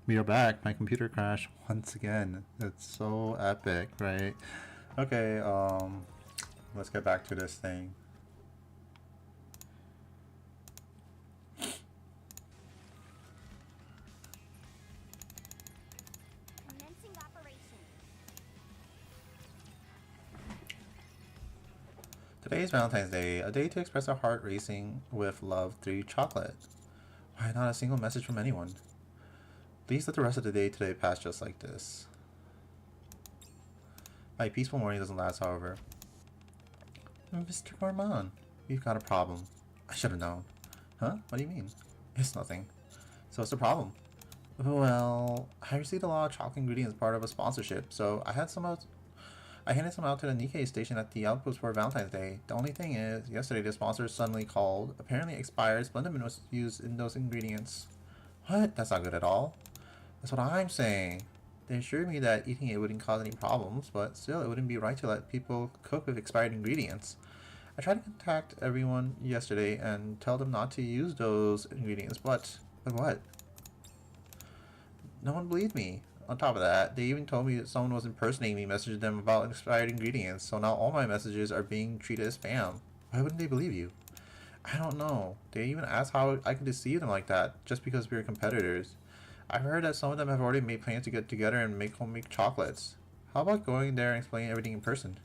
We are back. My computer crashed once again. It's so epic, right? Okay, let's get back to this thing. Commencing operation. Today is Valentine's Day, a day to express our heart racing with love through chocolate. Why not a single message from anyone? Please let the rest of the day today pass just like this. My peaceful morning doesn't last, however. Mr. Gourmand, we've got a problem. I should have known. Huh? What do you mean? It's nothing. So what's the problem? Well, I received a lot of chocolate ingredients as part of a sponsorship, so I handed some out to the Nikke station at the outpost for Valentine's Day. The only thing is, yesterday the sponsor suddenly called. Apparently expired Splendidman was used in those ingredients. What? That's not good at all. That's what I'm saying. They assured me that eating it wouldn't cause any problems, but still it wouldn't be right to let people cook with expired ingredients. I tried to contact everyone yesterday and tell them not to use those ingredients, but what? No one believed me. On top of that, they even told me that someone was impersonating me, messaging them about expired ingredients, so now all my messages are being treated as spam. Why wouldn't they believe you? I don't know. They even asked how I could deceive them like that, just because we are competitors. I've heard that some of them have already made plans to get together and make homemade chocolates. How about going there and explaining everything in person?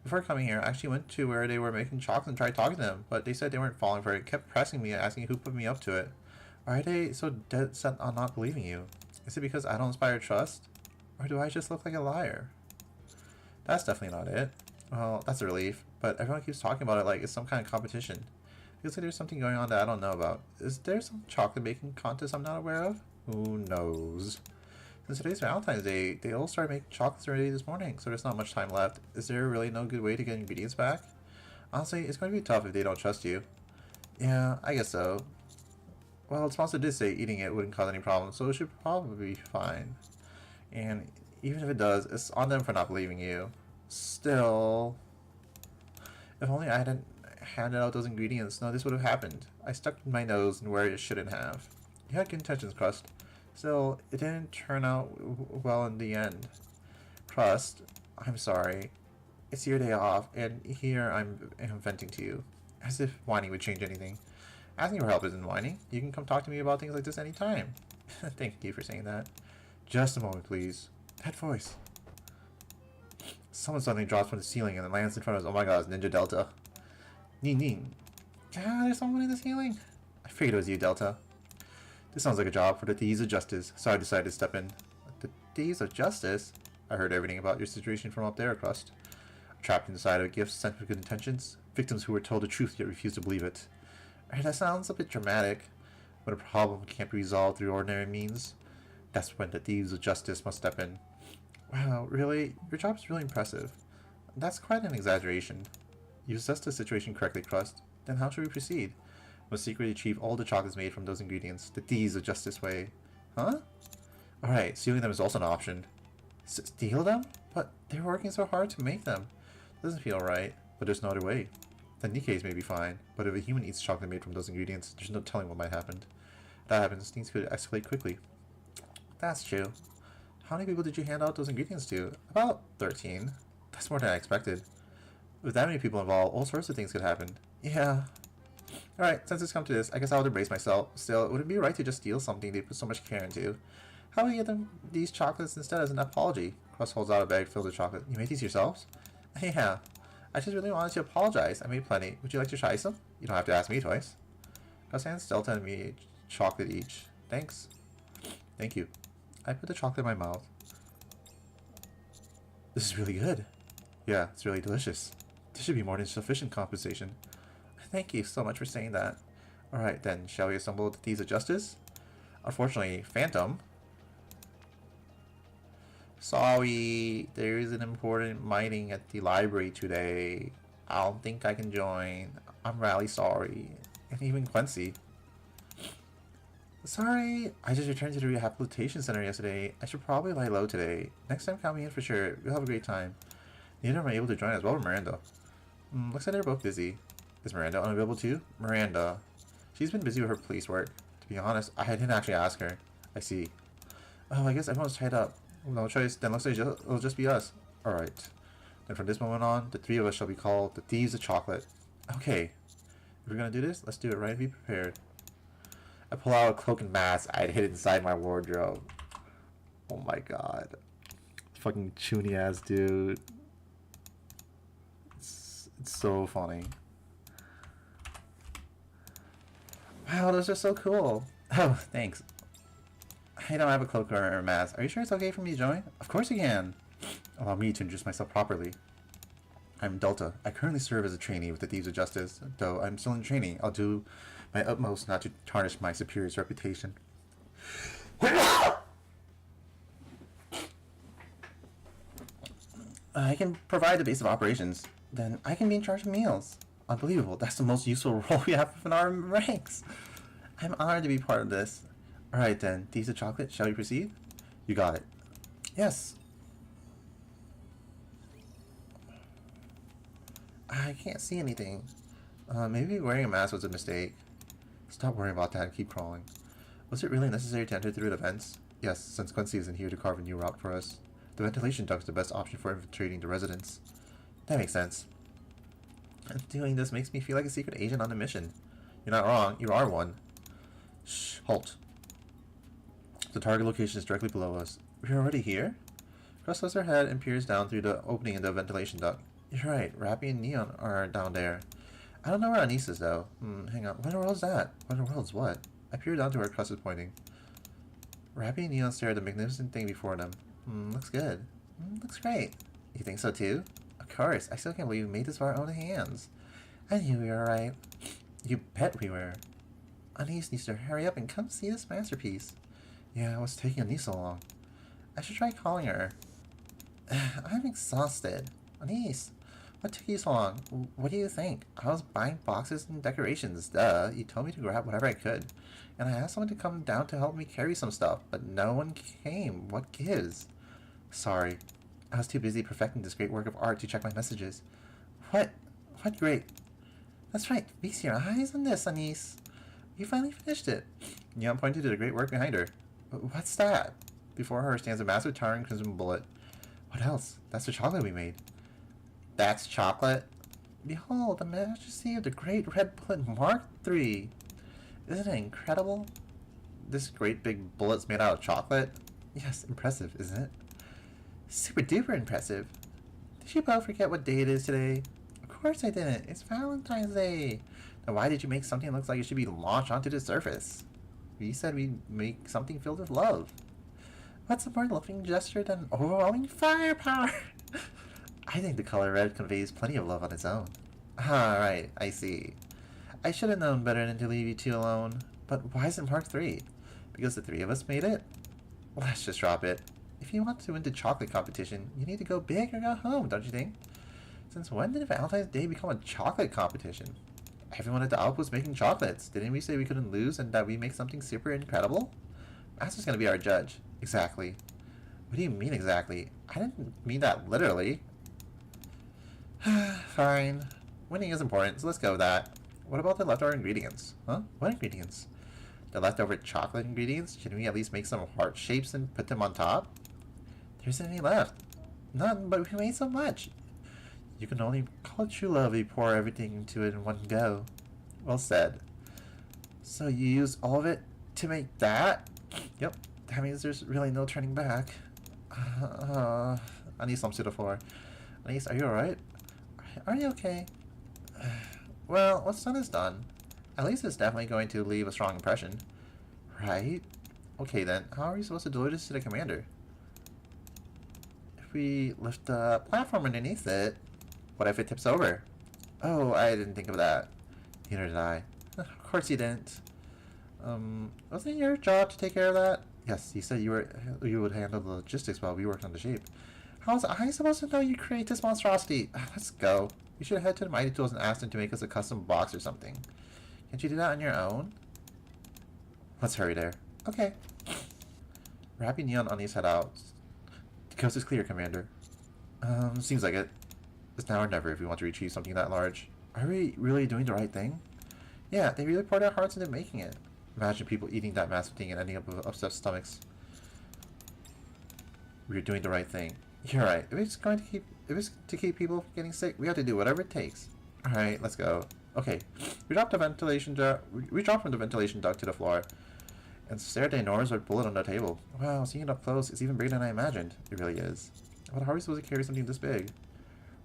Before coming here, I actually went to where they were making chocolate and tried talking to them, but they said they weren't falling for it, kept pressing me, asking who put me up to it. Why are they so dead set on not believing you? Is it because I don't inspire trust? Or do I just look like a liar? That's definitely not it. Well, that's a relief, but everyone keeps talking about it like it's some kind of competition. Feels like there's something going on that I don't know about. Is there some chocolate making contest I'm not aware of? Who knows? Since today's Valentine's Day, they all started making chocolates already this morning, so there's not much time left. Is there really no good way to get ingredients back? Honestly, it's going to be tough if they don't trust you. Yeah, I guess so. Well, the sponsor did say eating it wouldn't cause any problems, so it should probably be fine. And even if it does, it's on them for not believing you. Still, if only I hadn't handed out those ingredients, none of this would have happened. I stuck my nose in where it shouldn't have. You had good intentions, Crust. Still, it didn't turn out well in the end. Crust, I'm sorry. It's your day off, and here I'm venting to you. As if whining would change anything. Asking for help isn't whining. You can come talk to me about things like this anytime. Thank you for saying that. Just a moment, please. That voice. Someone suddenly drops from the ceiling and then lands in front of us. Oh my god, it's Ninja Delta. Nin Nin. God, there's someone in the ceiling. I figured it was you, Delta. This sounds like a job for the Thieves of Justice, so I decided to step in. The Thieves of Justice? I heard everything about your situation from up there, Crust. Trapped inside a gift sent with good intentions. Victims who were told the truth yet refused to believe it. Alright, that sounds a bit dramatic. When a problem can't be resolved through ordinary means, that's when the Thieves of Justice must step in. Wow, really? Your job is really impressive. That's quite an exaggeration. You assessed the situation correctly, Crust. Then how should we proceed? We must secretly achieve all the chocolates made from those ingredients, the Thieves of Justice way. Huh? Alright, stealing them is also an option. Steal them? But they were working so hard to make them. Doesn't feel right, but there's no other way. The Nikke's may be fine, but if a human eats chocolate made from those ingredients, there's no telling what might happen. If that happens, things could escalate quickly. That's true. How many people did you hand out those ingredients to? About 13. That's more than I expected. With that many people involved, all sorts of things could happen. Yeah. Alright, since it's come to this, I guess I'll embrace myself. Still, would it be right to just steal something they put so much care into? How about we get them these chocolates instead as an apology? Crust holds out a bag filled with chocolate. You made these yourselves? Yeah. I just really wanted to apologize. I made plenty. Would you like to try some? You don't have to ask me twice. Crust hands Delta and me chocolate each. Thanks. Thank you. I put the chocolate in my mouth. This is really good. Yeah, it's really delicious. This should be more than sufficient compensation. Thank you so much for saying that. Alright then, shall we assemble the Thieves of Justice? Unfortunately, Phantom. Sorry, there is an important meeting at the library today. I don't think I can join. I'm really sorry. And even Quincy. Sorry, I just returned to the rehabilitation center yesterday. I should probably lie low today. Next time count me in for sure. We'll have a great time. Neither of them are able to join as well as Miranda. Looks like they're both busy. Is Miranda unavailable too? Miranda. She's been busy with her police work. To be honest, I didn't actually ask her. I see. Oh, I guess everyone's tied up. No choice, then looks like it'll just be us. Alright. Then from this moment on, the three of us shall be called the Thieves of Chocolate. Okay. If we're gonna do this, let's do it right and be prepared. I pull out a cloak and mask I'd hid inside my wardrobe. Oh my god. Fucking chuny ass dude. It's so funny. Wow, those are so cool. Oh, thanks. I don't have a cloak or a mask. Are you sure it's okay for me to join? Of course you can. Allow me to introduce myself properly. I'm Delta. I currently serve as a trainee with the Thieves of Justice. Though I'm still in training, I'll do my utmost not to tarnish my superior's reputation. I can provide the base of operations. Then I can be in charge of meals. Unbelievable. That's the most useful role we have in our ranks. I'm honored to be part of this. Alright then, Thieves of Chocolate, shall we proceed? You got it. Yes. I can't see anything. Maybe wearing a mask was a mistake. Stop worrying about that and keep crawling. Was it really necessary to enter through the vents? Yes, since Quincy isn't here to carve a new route for us. The ventilation duct is the best option for infiltrating the residence. That makes sense. And doing this makes me feel like a secret agent on a mission. You're not wrong, you are one. Shh, halt. The target location is directly below us. We're already here? Gus lifts her head and peers down through the opening in the ventilation duct. You're right, Rappy and Neon are down there. I don't know where Anise is though. Hang on, what in the world is that? What in the world is what? I peer down to where Gus is pointing. Rappy and Neon stare at the magnificent thing before them. Looks good. Looks great. You think so too? Of course, I still can't believe we made this with our own hands. I knew we were right. You bet we were. Anise needs to hurry up and come see this masterpiece. Yeah, what's taking Anise so long? I should try calling her. I'm exhausted. Anise, what took you so long? What do you think? I was buying boxes and decorations, duh. You told me to grab whatever I could. And I asked someone to come down to help me carry some stuff, but no one came. What gives? Sorry. I was too busy perfecting this great work of art to check my messages. What? What great? That's right. Feast your eyes on this, Anise. You finally finished it. Neon pointed to the great work behind her. What's that? Before her stands a massive towering crimson bullet. What else? That's the chocolate we made. That's chocolate? Behold, the majesty of the great red bullet Mark III. Isn't it incredible? This great big bullet's made out of chocolate? Yes, impressive, isn't it? Super duper impressive. Did you both forget what day it is today? Of course I didn't. It's Valentine's Day. Now why did you make something that looks like it should be launched onto the surface? We said we'd make something filled with love. What's a more loving gesture than overwhelming firepower? I think the color red conveys plenty of love on its own. Ah, right, I see. I should have known better than to leave you two alone. But why isn't Mark 3? Because the three of us made it? Let's just drop it. If you want to win the chocolate competition, you need to go big or go home, don't you think? Since when did Valentine's Day become a chocolate competition? Everyone at the Alp was making chocolates. Didn't we say we couldn't lose and that we make something super incredible? Master's gonna be our judge. Exactly. What do you mean exactly? I didn't mean that literally. Fine. Winning is important, so let's go with that. What about the leftover ingredients? Huh? What ingredients? The leftover chocolate ingredients? Shouldn't we at least make some heart shapes and put them on top? There isn't any left. None, but we made so much. You can only call it true love if you pour everything into it in one go. Well said. So you used all of it to make that? Yep. That means there's really no turning back. Anise slumps to the floor. Anise, are you alright? Are you okay? Well, what's done is done. At least it's definitely going to leave a strong impression. Right? Okay then, how are we supposed to deliver this to the commander? If we lift the platform underneath it, what if it tips over? Oh, I didn't think of that. Neither did I. Of course you didn't. Wasn't it your job to take care of that? Yes, you said you would handle the logistics while we worked on the shape. How was I supposed to know you create this monstrosity? Let's go. We should head to the Mighty Tools and ask them to make us a custom box or something. Can't you do that on your own? Let's hurry there. Okay. Rappy Neon on these head out. The coast is clear, Commander. Seems like it. It's now or never if we want to retrieve something that large. Are we really doing the right thing? Yeah, they really poured their hearts into making it. Imagine people eating that massive thing and ending up with upset stomachs. We're doing the right thing. You're right. If it's to keep people from getting sick, we have to do whatever it takes. All right, let's go. Okay, we dropped the ventilation duct. We dropped from the ventilation duct to the floor, and stared at enormous red bullet on the table. Wow, seeing it up close, it's even bigger than I imagined. It really is. But how are we supposed to carry something this big?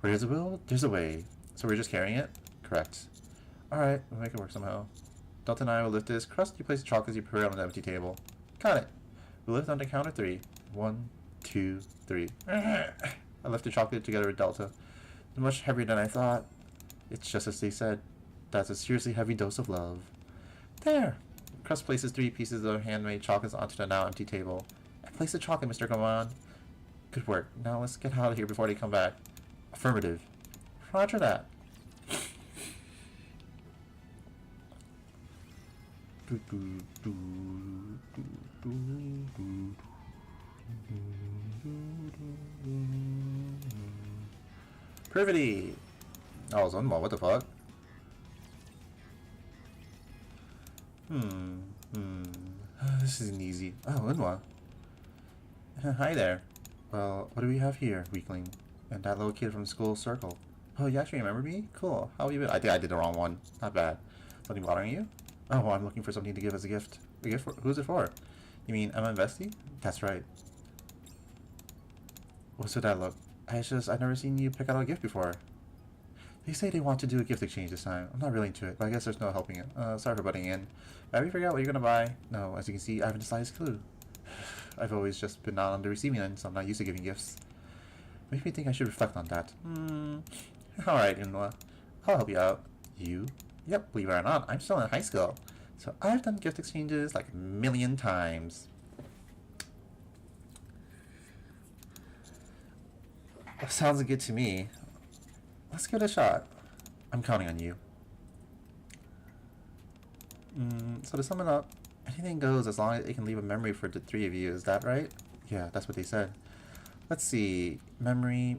Where there's a will, there's a way. So we're just carrying it? Correct. All right, we'll make it work somehow. Delta and I will lift this. Crust, you place the chocolates you prepare on the empty table. Got it. We'll lift on the count of 3. 1, 2, 3. I left the chocolate together with Delta. It's much heavier than I thought. It's just as they said. That's a seriously heavy dose of love. There! Crust places 3 pieces of handmade chocolates onto the now empty table. I place the chocolate, Mr. Goman. Good work. Now let's get out of here before they come back. Affirmative. Roger that. Privity! Oh, Zonma, what the fuck? This isn't easy. Oh, Unwa. Hi there. Well, what do we have here, weakling? And that little kid from school circle. Oh, you actually remember me? Cool. How have you been? I think I did the wrong one. Not bad. Something bothering you? Oh, well, I'm looking for something to give as a gift. A gift for? Who's it for? You mean Emma and Bestie? That's right. What's with that look? I've never seen you pick out a gift before. They say they want to do a gift exchange this time. I'm not really into it, but I guess there's no helping it. Sorry for butting in. Have you figured out what you're gonna buy? No, as you can see, I haven't the slightest clue. I've always just been on the receiving end, so I'm not used to giving gifts. Makes me think I should reflect on that. Alright, Inwa. I'll help you out. You? Yep, believe it or not, I'm still in high school. So I've done gift exchanges like a million times. Sounds good to me. Let's give it a shot. I'm counting on you. So to sum it up, anything goes as long as it can leave a memory for the 3 of you, is that right? Yeah, that's what they said. Let's see. Memory.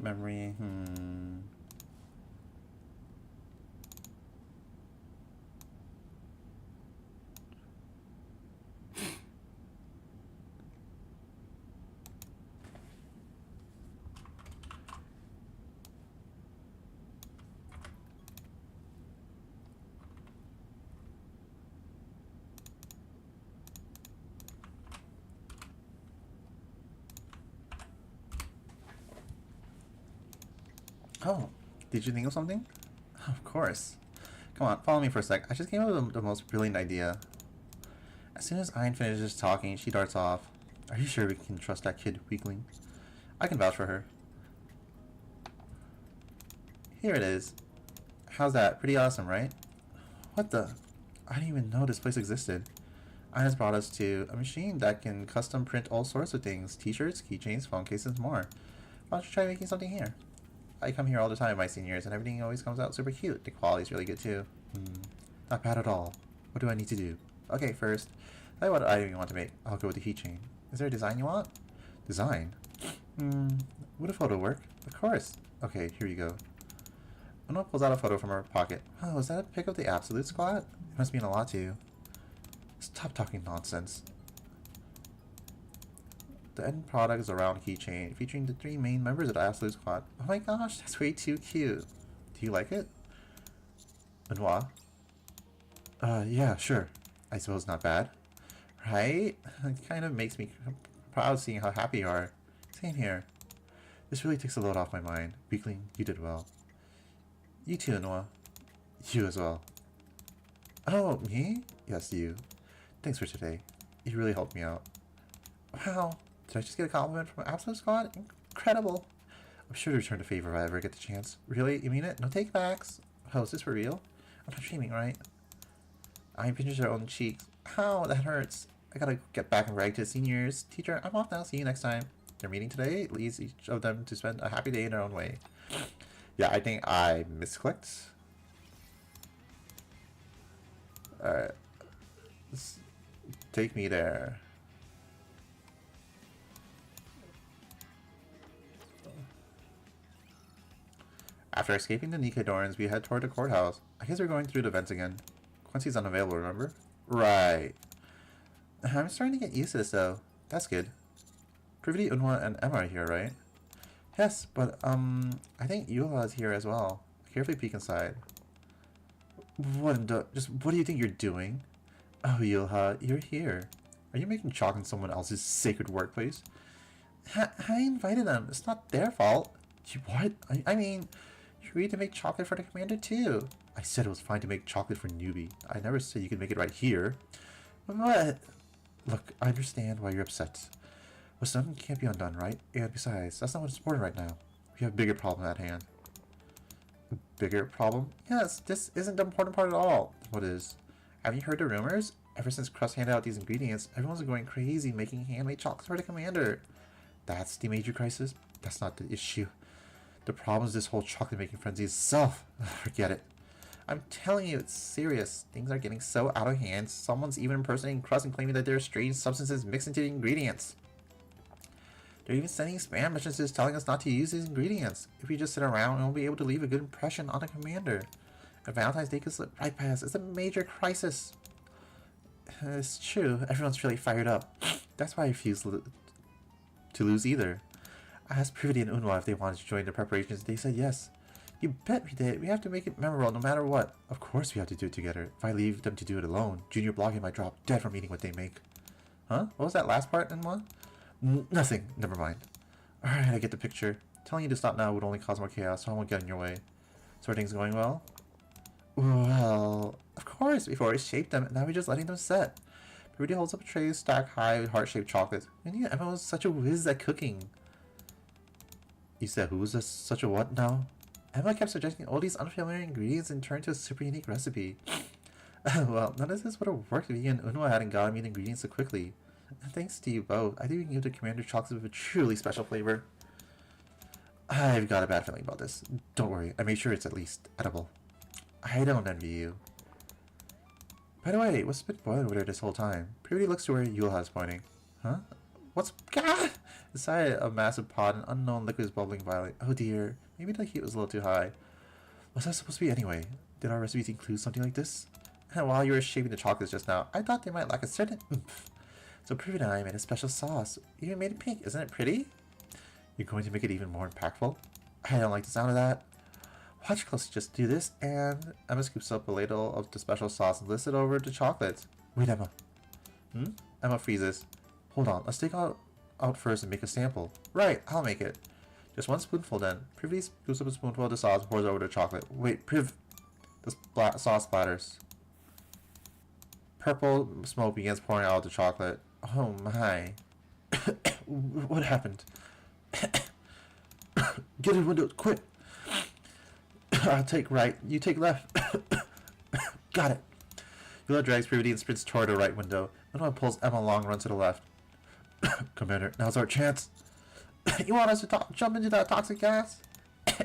Oh, did you think of something? Of course. Come on, follow me for a sec. I just came up with the most brilliant idea. As soon as Ayn finishes talking, she darts off. Are you sure we can trust that kid, weakling? I can vouch for her. Here it is. How's that? Pretty awesome, right? What the? I didn't even know this place existed. Ayn has brought us to a machine that can custom print all sorts of things. T-shirts, keychains, phone cases, and more. Why don't you try making something here? I come here all the time with my seniors, and everything always comes out super cute. The quality's really good too. Not bad at all. What do I need to do? Okay, first, tell you what item you want to make. I'll go with the keychain. Is there a design you want? Design? Would a photo work? Of course. Okay, here you go. Una pulls out a photo from her pocket. Oh, is that a pic of the Absolute Squad? It must mean a lot to you. Stop talking nonsense. The end product is a round keychain featuring the 3 main members of the Absolute Squad. Oh my gosh, that's way too cute. Do you like it? Benoit? Yeah, sure. I suppose not bad. Right? It kind of makes me proud seeing how happy you are. Same here. This really takes a load off my mind. Weakling, you did well. You too, Noah. You as well. Oh, me? Yes, you. Thanks for today. You really helped me out. Wow. Did I just get a compliment from Absolute Squad? Incredible. I'm sure to return the favor if I ever get the chance. Really? You mean it? No take-backs? Oh, is this for real? I'm not dreaming, right? I pinches her own cheeks. Ow, that hurts. I gotta get back and rag to the seniors. Teacher, I'm off now. See you next time. Their meeting today leads each of them to spend a happy day in their own way. Yeah, I think I misclicked. Alright. Take me there. After escaping the Nikke Dorans, we head toward the courthouse. I guess we're going through the vents again. Quincy's unavailable, remember? Right. I'm starting to get used to this, though. That's good. Privity, Unwa, and Emma are here, right? Yes, but, I think Yula is here as well. Carefully peek inside. What do you think you're doing? Oh, Yulha, you're here. Are you making chalk in someone else's sacred workplace? I invited them. It's not their fault. What? I mean, you agreed to make chocolate for the commander too. I said it was fine to make chocolate for newbie. I never said you could make it right here. What? Look, I understand why you're upset. But something can't be undone, right? And besides, that's not what's important right now. We have a bigger problem at hand. A bigger problem? Yes, this isn't the important part at all. What is? Have you heard the rumors? Ever since Crust handed out these ingredients, everyone's going crazy making handmade chocolates for the commander. That's the major crisis? That's not the issue. The problem is this whole chocolate making frenzy itself. Forget it. I'm telling you, it's serious. Things are getting so out of hand. Someone's even impersonating Crust and claiming that there are strange substances mixed into the ingredients. They're even sending spam messages telling us not to use these ingredients. If we just sit around, we won't be able to leave a good impression on the commander. And Valentine's Day could slip right past. It's a major crisis. It's true. Everyone's really fired up. That's why I refuse to lose either. I asked Privity and Unwa if they wanted to join the preparations. They said yes. You bet we did. We have to make it memorable no matter what. Of course we have to do it together. If I leave them to do it alone, Junior Blogging might drop dead from eating what they make. Huh? What was that last part, Unwa? Nothing. Never mind. Alright, I get the picture. Telling you to stop now would only cause more chaos, so I won't get in your way. So are things going well? Well, of course. Before we shaped them, now we're just letting them set. Privity holds up a tray stacked high with heart-shaped chocolates. We knew Emma was such a whiz at cooking. You said who was such a what now? Emma kept suggesting all these unfamiliar ingredients and turned to a super unique recipe. Well, none of this would have worked if you and Unwa hadn't gotten me the ingredients so quickly. Thanks to you both, I think we can give the commander chocolates with a truly special flavor. I've got a bad feeling about this. Don't worry, I made sure it's at least edible. I don't envy you. By the way, what's been boiling over there this whole time? Privity looks to where Yulha is pointing. Huh? What's... Gah! Inside a massive pot, an unknown liquid is bubbling violently. Oh dear. Maybe the heat was a little too high. What's that supposed to be anyway? Did our recipes include something like this? And while you were shaping the chocolates just now, I thought they might lack a certain oomph. So Privity and I made a special sauce. You even made it pink. Isn't it pretty? You're going to make it even more impactful? I don't like the sound of that. Watch closely, just do this, and Emma scoops up a ladle of the special sauce and lifts it over the chocolates. Wait, Emma. Emma freezes. Hold on, let's take out first and make a sample. Right, I'll make it. Just one spoonful then. Privity scoops up a spoonful of the sauce and pours it over the chocolate. Wait, the sauce splatters. Purple smoke begins pouring out of the chocolate. Oh my. What happened? Get in the window, quick! I'll take right, you take left. Got it. Yula drags Privity and sprints toward the right window. Unwa pulls Emma along, runs to the left. Commander, now's our chance. You want us to jump into that toxic gas? I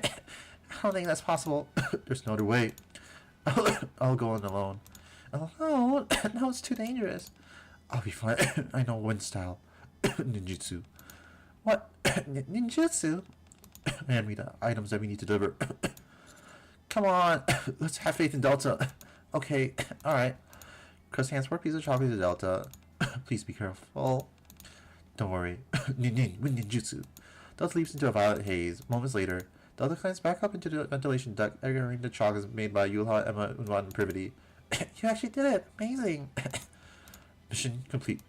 don't think that's possible. There's no other way. I'll go in alone. Oh, no, it's too dangerous. I'll be fine. I know wind style. Ninjutsu. What? Ninjutsu? Hand me the items that we need to deliver. Come on. Let's have faith in Delta. Okay, alright. Crust hands 4 pieces of chocolate to Delta. Please be careful. Don't worry. Ninjutsu. Delta leaps into a violet haze. Moments later, Delta climbs back up into the ventilation duct, entering the chocolates made by Yulha, Emma, Unwa, and Privity. You actually did it! Amazing! Mission complete.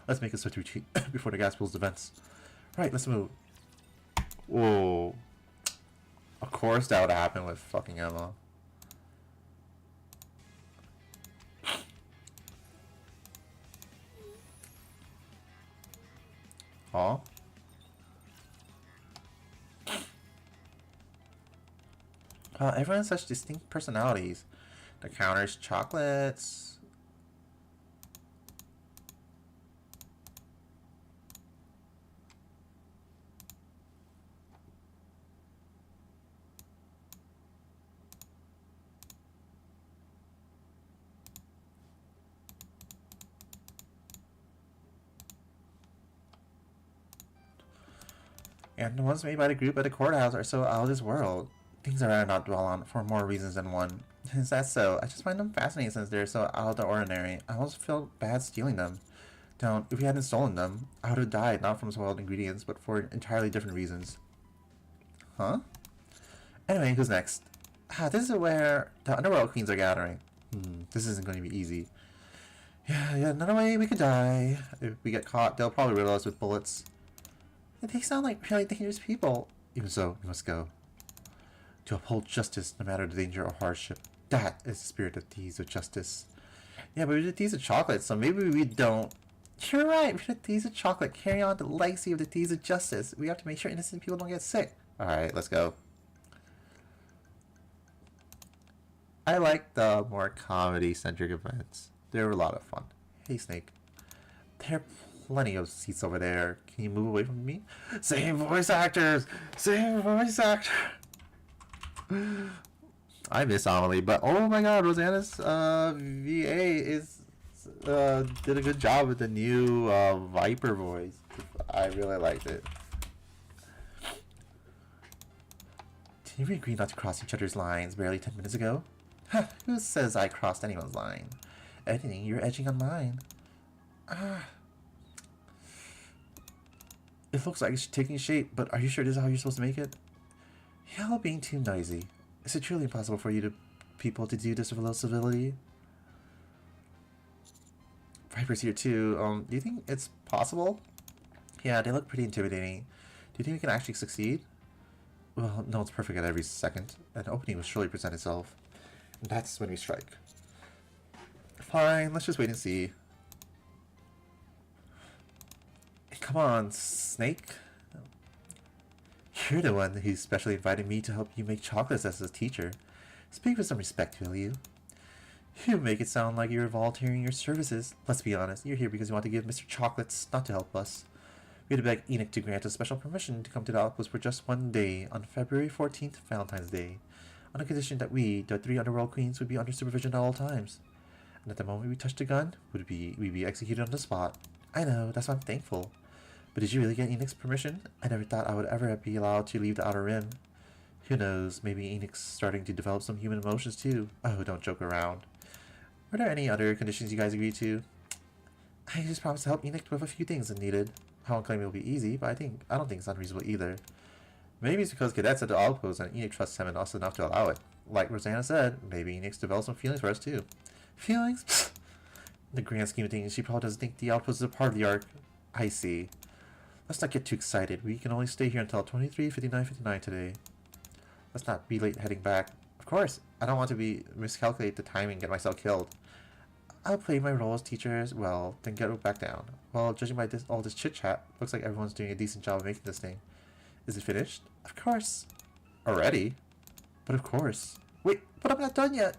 Let's make a swift retreat before the gas pulls the vents. Right, let's move. Whoa. Of course that would happen with fucking Emma. Huh? Everyone has such distinct personalities. The counter's chocolates. And the ones made by the group at the courthouse are so out of this world. Things I'd rather not dwell on for more reasons than one. Is that so? I just find them fascinating since they're so out of the ordinary. I almost feel bad stealing them. Don't. If we hadn't stolen them, I would have died, not from spoiled ingredients, but for entirely different reasons. Huh? Anyway, who's next? This is where the underworld queens are gathering. This isn't going to be easy. Yeah, another way we could die. If we get caught, they'll probably riddle us with bullets. They sound like really dangerous people. Even so, we must go. To uphold justice, no matter the danger or hardship. That is the spirit of thieves of justice. Yeah, but we're the thieves of chocolate, so maybe we don't. You're right, we're the thieves of chocolate. Carry on the legacy of the thieves of justice. We have to make sure innocent people don't get sick. Alright, let's go. I like the more comedy-centric events. They were a lot of fun. Hey, Snake. There are plenty of seats over there. Can you move away from me? Same voice actors! Same voice actor! I miss Amelie, but oh my god, Rosanna's VA did a good job with the new Viper voice. I really liked it. Did we agree not to cross each other's lines barely 10 minutes ago? Huh, who says I crossed anyone's line? Anything, you're edging on mine. It looks like it's taking shape, but are you sure this is how you're supposed to make it? Y'all being too noisy. Is it truly impossible for people to do this with a little civility? Viper's here too. Do you think it's possible? Yeah, they look pretty intimidating. Do you think we can actually succeed? Well, no one's perfect at every second. An opening will surely present itself. And that's when we strike. Fine, let's just wait and see. Come on, Snake. You're the one who specially invited me to help you make chocolates as a teacher. Speak with some respect, will you? You make it sound like you're volunteering your services. Let's be honest, you're here because you want to give Mr. Chocolates, not to help us. We had to beg Enoch to grant us special permission to come to the outpost for just one day, on February 14th, Valentine's Day, on the condition that we, the 3 underworld queens, would be under supervision at all times. And at the moment we touched the gun, we'd be executed on the spot. I know, that's why I'm thankful. But did you really get Enoch's permission? I never thought I would ever be allowed to leave the Outer Rim. Who knows, maybe Enoch's starting to develop some human emotions too. Oh, don't joke around. Were there any other conditions you guys agreed to? I just promised to help Enoch with a few things if needed. I won't claim it will be easy, but I don't think it's unreasonable either. Maybe it's because cadets at the outpost and Enoch trusts him enough to allow it. Like Rosanna said, maybe Enoch's developed some feelings for us too. Feelings? In the grand scheme of things, she probably doesn't think the outpost is a part of the arc. I see. Let's not get too excited. We can only stay here until 23:59 today. Let's not be late heading back. Of course, I don't want to miscalculate the timing and get myself killed. I'll play my role as teacher as well, then get back down. Well, judging by all this chit-chat, looks like everyone's doing a decent job of making this thing. Is it finished? Of course. Already? But of course. Wait, but I'm not done yet!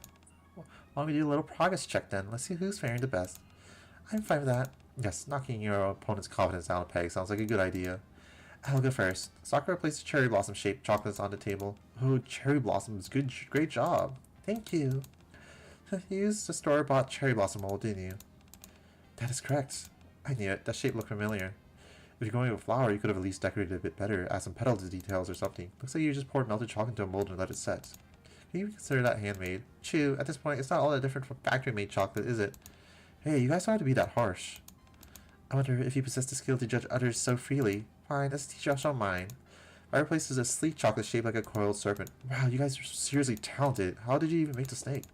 Why don't we do a little progress check then? Let's see who's faring the best. I'm fine with that. Yes, knocking your opponent's confidence down a peg sounds like a good idea. I'll go first. Sakura placed cherry blossom shaped chocolates on the table. Oh, cherry blossoms. Great job. Thank you. You used the store-bought cherry blossom mold, didn't you? That is correct. I knew it. That shape looked familiar. If you're going with flour, you could have at least decorated it a bit better, add some petal details or something. Looks like you just poured melted chocolate into a mold and let it set. Can you consider that handmade? Chew, at this point, it's not all that different from factory-made chocolate, is it? Hey, you guys don't have to be that harsh. I wonder if you possess the skill to judge others so freely. Fine, let's teach you how mine. Fireplace is a sleek chocolate shaped like a coiled serpent. Wow, you guys are seriously talented. How did you even make the snake?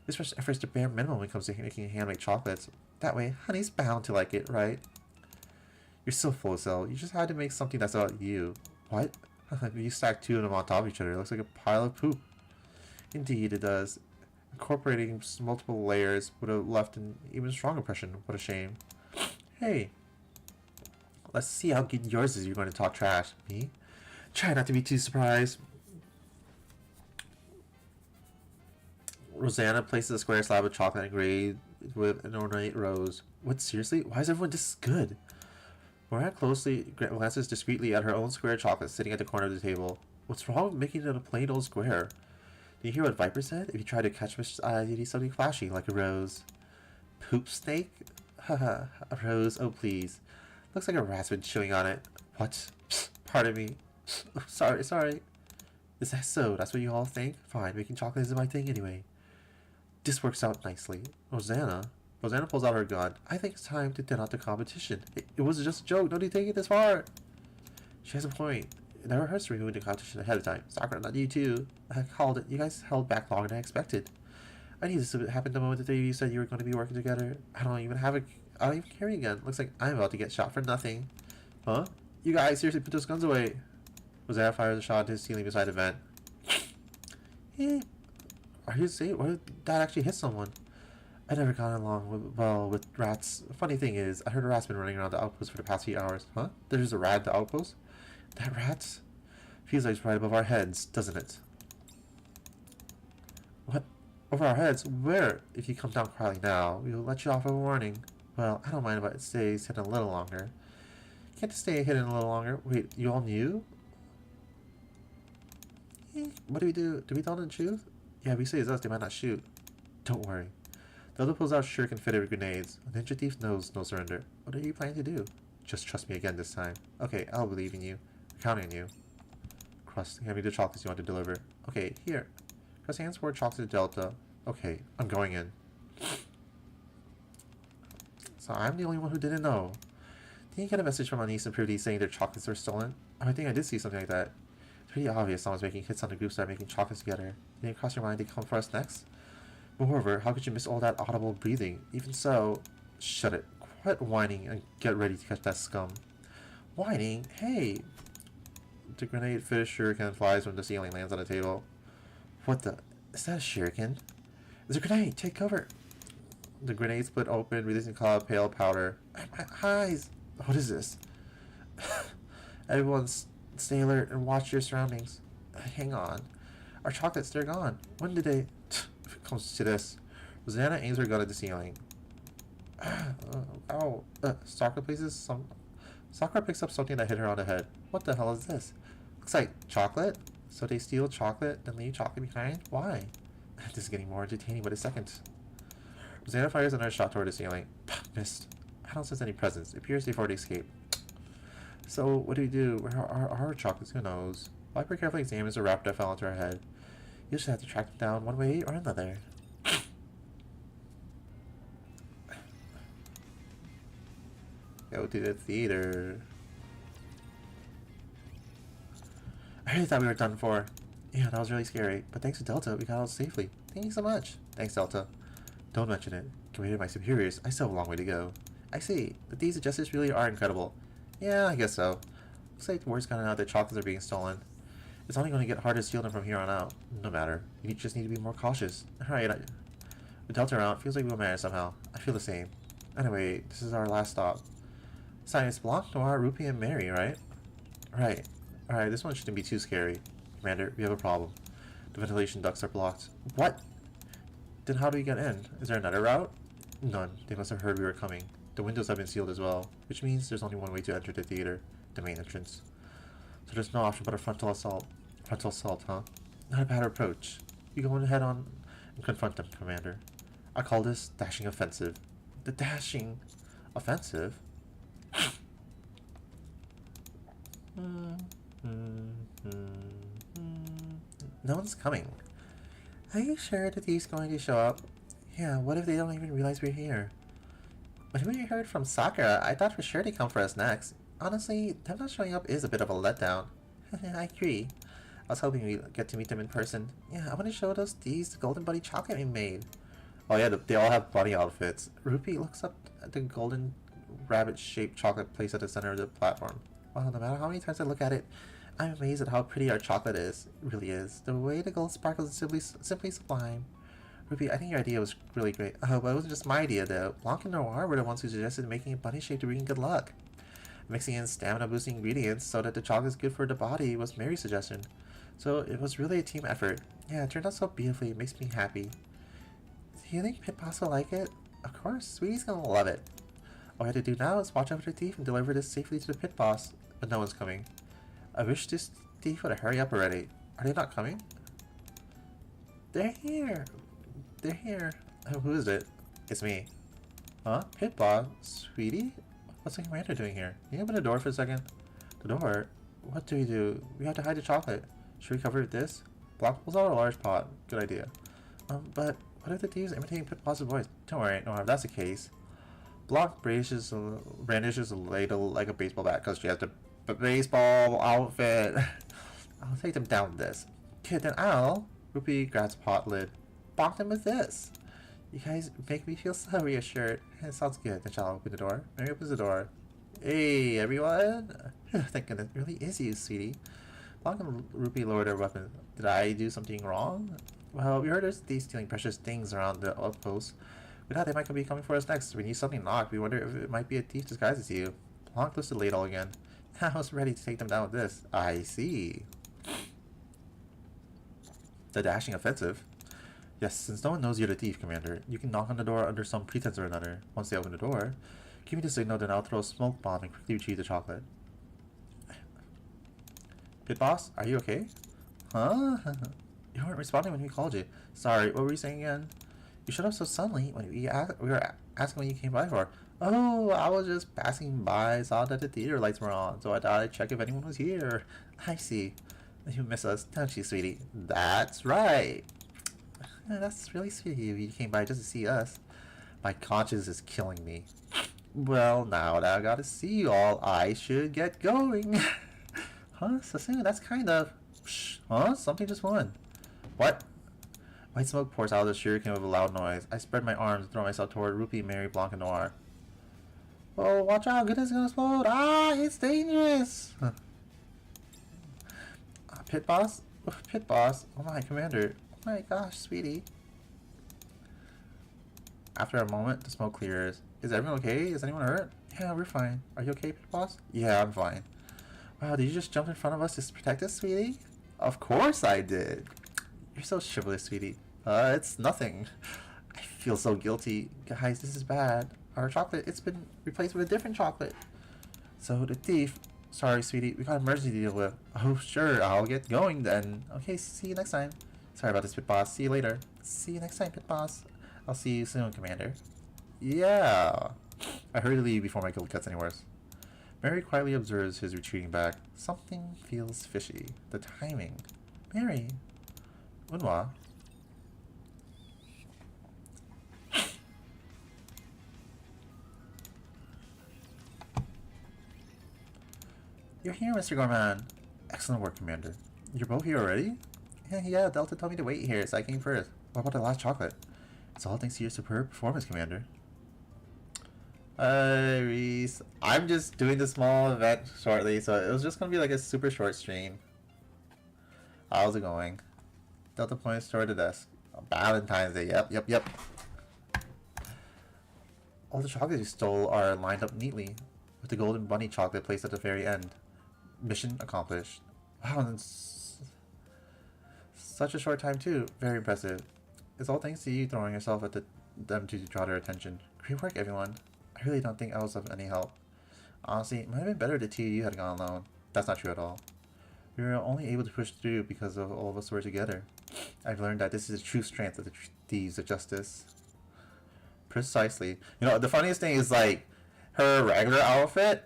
This much effort is the bare minimum when it comes to making handmade chocolates. That way, honey's bound to like it, right? You're so full of self. You just had to make something that's about you. What? You stack 2 of them on top of each other. It looks like a pile of poop. Indeed, it does. Incorporating multiple layers would have left an even stronger impression. What a shame. Hey. Let's see how good yours is. You're going to talk trash. Me? Try not to be too surprised. Rosanna places a square slab of chocolate engraved with an ornate rose. What, seriously? Why is everyone this good? Moran closely glances discreetly at her own square chocolate sitting at the corner of the table. What's wrong with making it a plain old square? Did you hear what Viper said? If you try to catch Mish's eye, you'd need something flashy, like a rose. Poop snake? Haha, a rose, oh please. Looks like a rat's been chewing on it. What? Pardon me. Sorry. Is that so? That's what you all think? Fine, making chocolate isn't my thing anyway. This works out nicely. Rosanna? Rosanna pulls out her gun. I think it's time to thin out the competition. It was just a joke. Don't you take it this far? She has a point. It never hurts to remove the competition ahead of time. Sakura, not you too. I called it. You guys held back longer than I expected. I knew this would happen the moment the three of you said you were going to be working together. I don't even carry a gun. Looks like I'm about to get shot for nothing. Huh? You guys, seriously, put those guns away. Rosanna fires a shot into the ceiling beside the vent. Hey, are you saying? What if that actually hit someone? I never got along well with rats. Funny thing is, I heard a rat's been running around the outpost for the past few hours. Huh? There's a rat at the outpost? That rat? Feels like it's right above our heads, doesn't it? What? Over our heads? Where? If you come down quietly now, we'll let you off with a warning. Well, I don't mind if it stays hidden a little longer. Can't it stay hidden a little longer? Wait, you all knew? What do we do? Do we tell them the truth? Yeah, if we say it's us, they might not shoot. Don't worry. The other pulls out shuriken fitted with grenades. A ninja thief knows no surrender. What are you planning to do? Just trust me again this time. Okay, I'll believe in you. I'm counting on you. Crust, hand me the chocolates you want to deliver. Okay, here. Crust hands forward chocolate to Delta. Okay, I'm going in. So I'm the only one who didn't know. Didn't you get a message from my niece and Pretty saying their chocolates were stolen? I think I did see something like that. It's pretty obvious someone's making hits on the groups that are making chocolates together. Didn't it cross your mind to come for us next? Moreover, how could you miss all that audible breathing? Even so, shut it. Quit whining and get ready to catch that scum. Whining? Hey! The grenade fitted shuriken flies when the ceiling lands on the table. What the? Is that a shuriken? It's a grenade! Take cover! The grenade split open, releasing a cloud of pale powder. My eyes! What is this? Everyone stay alert and watch your surroundings. Hang on. Our chocolates, they're gone. When did they... If it comes to this... Rosanna aims her gun at the ceiling. Ow. Sakura picks up something that hit her on the head. What the hell is this? Looks like chocolate? So they steal chocolate, then leave chocolate behind? Why? This is getting more entertaining by the second. Rosanna fires another shot toward the ceiling. Missed. I don't sense any presence. It appears they've already escaped. So, what do we do? Where are our chocolates? Who knows? Viper carefully examines the wrapper that fell into her head. You just have to track them down one way or another. Go to the theater. I really thought we were done for. Yeah, that was really scary. But thanks to Delta, we got out safely. Thank you so much. Thanks, Delta. Don't mention it. Compared to my superiors, I still have a long way to go. I see. The deeds of justice really are incredible. Yeah, I guess so. Looks like the word's gotten out that chocolates are being stolen. It's only going to get harder to steal them from here on out. No matter. You just need to be more cautious. Alright, with Delta around, feels like we'll manage somehow. I feel the same. Anyway, this is our last stop. Science Blanc, Noir, Rupee, and Mary, right? Right. Alright, this one shouldn't be too scary. Commander, we have a problem. The ventilation ducts are blocked. What? Then how do we get in? Is there another route? None. They must have heard we were coming. The windows have been sealed as well, which means there's only one way to enter the theater, the main entrance. So there's no option but a frontal assault. Frontal assault, huh? Not a bad approach. You go head on and confront them, Commander. I call this dashing offensive. The dashing offensive? No one's coming. Are you sure that he's going to show up? Yeah, what if they don't even realize we're here? When we heard from Sakura, I thought for sure they'd come for us next. Honestly, them not showing up is a bit of a letdown. I agree. I was hoping we'd get to meet them in person. Yeah, I want to show those thieves the golden buddy chocolate we made. Oh yeah, they all have bunny outfits. Rupee looks up at the golden rabbit-shaped chocolate placed at the center of the platform. Wow, no matter how many times I look at it, I'm amazed at how pretty our chocolate is. It really is. The way the gold sparkles is simply sublime. Rupee, I think your idea was really great. Oh, but it wasn't just my idea though. Blanc and Noir were the ones who suggested making a bunny shape to bring good luck. Mixing in stamina-boosting ingredients so that the chocolate is good for the body was Mary's suggestion. So it was really a team effort. Yeah, it turned out so beautifully. It makes me happy. Do you think Pit Boss will like it? Of course, Sweetie's gonna love it. All we have to do now is watch out for the thief and deliver this safely to the Pit Boss. But no one's coming. I wish this thief would hurry up already. Are they not coming? They're here. They're here. Who is it? It's me. Huh? Pit Boss? Sweetie? What's the commander doing here? Can you open the door for a second? The door? What do we do? We have to hide the chocolate. Should we cover it with this? Block pulls out a large pot. Good idea. But What if the thieves imitating Pit Boss's voice? Don't worry, no, if that's the case. Blanc brandishes a ladle like a baseball bat because she has the baseball outfit. I'll take them down with this. Kid, then I'll. Rupee grabs a pot lid. Bonk them with this. You guys make me feel so reassured. It sounds good. Then shall I open the door? Mary opens the door. Hey, everyone. Thank goodness, it really is you, sweetie. Blanc and Rupee lowered their weapon. Did I do something wrong? Well, we heard there's thieves stealing precious things around the outpost. We thought they might be coming for us next. When you suddenly knocked, we wonder if it might be a thief disguised as you. Blanc lifts the ladle again. I was ready to take them down with this. I see. The dashing offensive. Yes, since no one knows you're the thief, Commander, you can knock on the door under some pretense or another. Once they open the door, give me the signal, then I'll throw a smoke bomb and quickly retrieve the chocolate. Pit Boss, are you okay? Huh? You weren't responding when we called you. Sorry, what were you saying again? You showed up so suddenly when we were asking what you came by for. Oh, I was just passing by, saw that the theater lights were on, so I thought I'd check if anyone was here. I see. You miss us, don't you, sweetie? That's right. That's really sweet of you. You came by just to see us. My conscience is killing me. Well, now that I gotta see you all, I should get going. Huh? So soon? That's kind of... Shh. Huh? Something just won. What? White smoke pours out of the shuriken with a loud noise. I spread my arms and throw myself toward Rupee, Mary, Blanc, and Noir. Oh, watch out! Goodness, it's gonna explode! Ah, it's dangerous! Pit Boss? Pit Boss? Oh my, Commander. Oh my gosh, sweetie. After a moment, the smoke clears. Is everyone okay? Is anyone hurt? Yeah, we're fine. Are you okay, Pit Boss? Yeah, I'm fine. Wow, did you just jump in front of us to protect us, sweetie? Of course I did. You're so chivalrous, sweetie. It's nothing. I feel so guilty. Guys, this is bad. Our chocolate, it's been replaced with a different chocolate. So the thief... Sorry, sweetie. We got an emergency to deal with. Oh, sure. I'll get going then. Okay, see you next time. Sorry about this, Pit Boss. See you later. See you next time, Pit Boss. I'll see you soon, Commander. Yeah. I hurry to leave before my guilt gets any worse. Mary quietly observes his retreating back. Something feels fishy. The timing. Mary. Unwa. You're here, Mr. Gorman. Excellent work, Commander. You're both here already? Yeah, Delta told me to wait here, so I came first. What about the last chocolate? It's all thanks to your superb performance, Commander. Reese. I'm just doing the small event shortly, so it was just gonna be like a super short stream. How's it going? Delta points toward the desk. Valentine's Day, yep. All the chocolates you stole are lined up neatly, with the golden bunny chocolate placed at the very end. Mission accomplished. Wow, and such a short time too. Very impressive. It's all thanks to you throwing yourself at them to draw their attention. Great work, everyone. I really don't think I was of any help. Honestly, it might have been better if the two of you had gone alone. That's not true at all. We were only able to push through because of all of us were together. I've learned that this is the true strength of the thieves of justice. Precisely. You know, the funniest thing is, like, her regular outfit,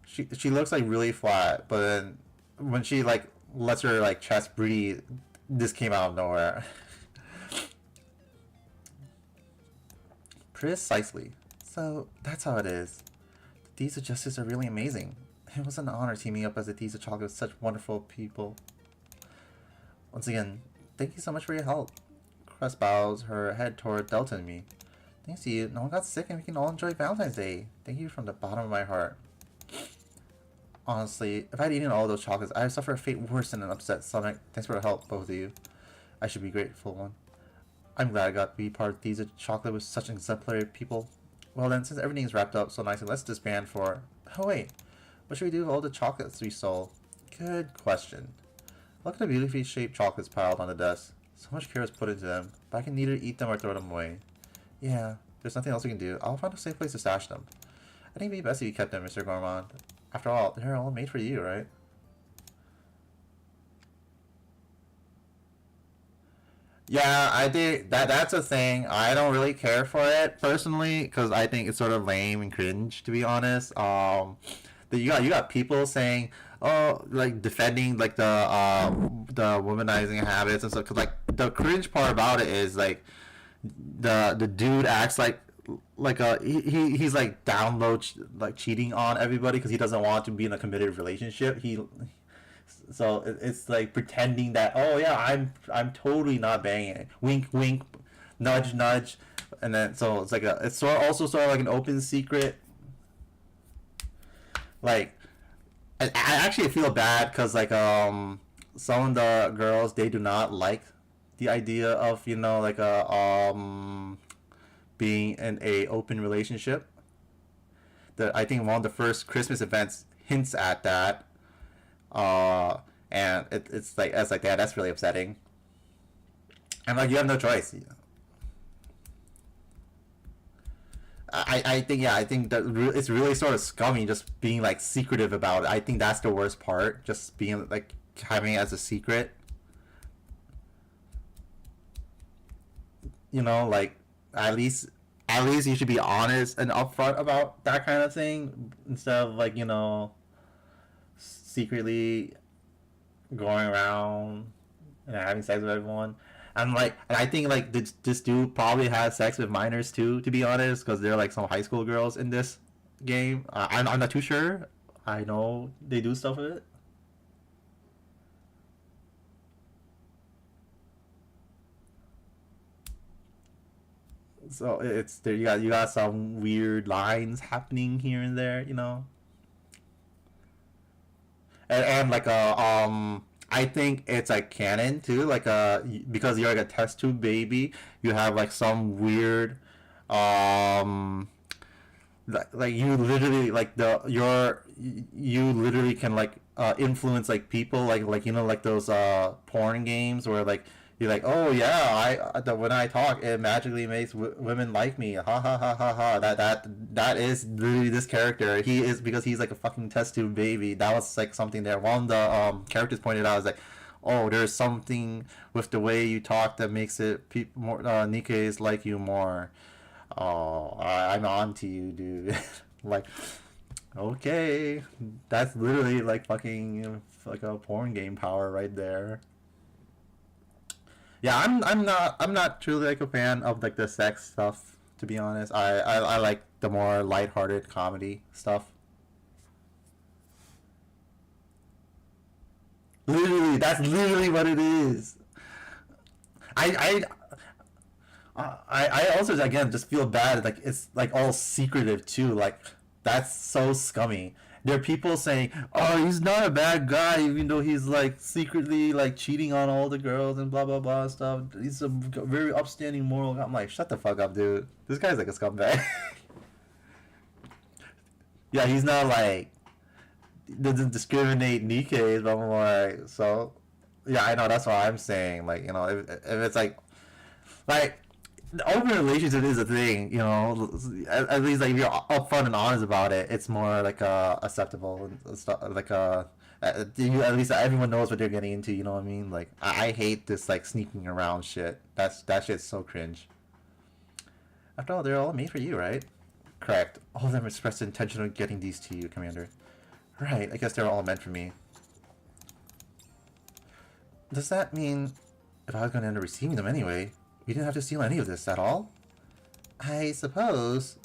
she looks, like, really flat, but then when she, like, lets her, like, chest breathe, this came out of nowhere. Precisely. So, that's how it is. The Thieves of Justice are really amazing. It was an honor teaming up as the Thieves of Chocolate with such wonderful people. Once again, thank you so much for your help. Crest bows her head toward Delta and me. Thanks to you, no one got sick and we can all enjoy Valentine's Day. Thank you from the bottom of my heart. Honestly, if I'd eaten all those chocolates, I'd suffer a fate worse than an upset stomach. Thanks for the help, both of you. I should be grateful one. I'm glad I got to be part of Thieves of Chocolate with such exemplary people. Well then, since everything's wrapped up so nicely, let's disband for... Oh wait, what should we do with all the chocolates we stole? Good question. Look at the beautifully shaped chocolates piled on the desk. So much care was put into them, but I can neither eat them or throw them away. Yeah, there's nothing else we can do. I'll find a safe place to stash them. I think it'd be best if you kept them, Mr. Gourmand. After all, they're all made for you, right? Yeah, I think that's a thing. I don't really care for it personally because I think it's sort of lame and cringe, to be honest. You got people saying, oh, like defending like the womanizing habits and stuff. Cause like the cringe part about it is like the dude acts like he's like down low like cheating on everybody because he doesn't want to be in a committed relationship. It's like pretending that, oh yeah, I'm totally not banging it. Wink wink, nudge nudge, and then so it's like it's sort of like an open secret. Like I actually feel bad because like some of the girls, they do not like the idea of, you know, like a being in a open relationship. I think one of the first Christmas events hints at that, and it's like that. That's really upsetting. And like you have no choice. I think, yeah, I think that it's really sort of scummy just being like secretive about it. I think that's the worst part, just being like having it as a secret. You know, like at least at least you should be honest and upfront about that kind of thing instead of like, you know, secretly going around and having sex with everyone. And I think like this dude probably has sex with minors too, to be honest, because they're like some high school girls in this game. I'm not too sure. I know they do stuff with it. So it's there. You got some weird lines happening here and there, you know, and like I think it's like canon too, like because you're like a test tube baby, you have like some weird um like you literally like the your you literally can like influence like people like you know like those porn games where like you're like, oh yeah, when I talk it magically makes women like me, ha ha ha ha ha. That is literally this character. He is, because he's like a fucking test tube baby. That was like something that one of the characters pointed out. Is like, oh, there's something with the way you talk that makes it more Nikke is like you more. Oh, I'm on to you, dude. Like, okay, that's literally like fucking like a porn game power right there. Yeah, I'm not truly like a fan of like the sex stuff, to be honest. I like the more lighthearted comedy stuff. Literally, that's literally what it is. I I also again just feel bad, like it's like all secretive too. Like that's so scummy. There are people saying, "Oh, he's not a bad guy, even though he's like secretly like cheating on all the girls and blah blah blah and stuff. He's a very upstanding moral guy." I'm like, shut the fuck up, dude. This guy's like a scumbag. Yeah, he's not like doesn't discriminate Nikkei, but I'm like, so yeah, I know that's what I'm saying. Like, you know, if it's like open relationship is a thing, you know. At least like if you're upfront and honest about it, it's more like acceptable and stuff. Like at least everyone knows what they're getting into. You know what I mean? Like I hate this like sneaking around shit. That shit's so cringe. After all, they're all made for you, right? Correct. All of them expressed the intention of getting these to you, Commander. Right. I guess they're all meant for me. Does that mean if I was going to end up receiving them anyway, we didn't have to steal any of this at all? I suppose.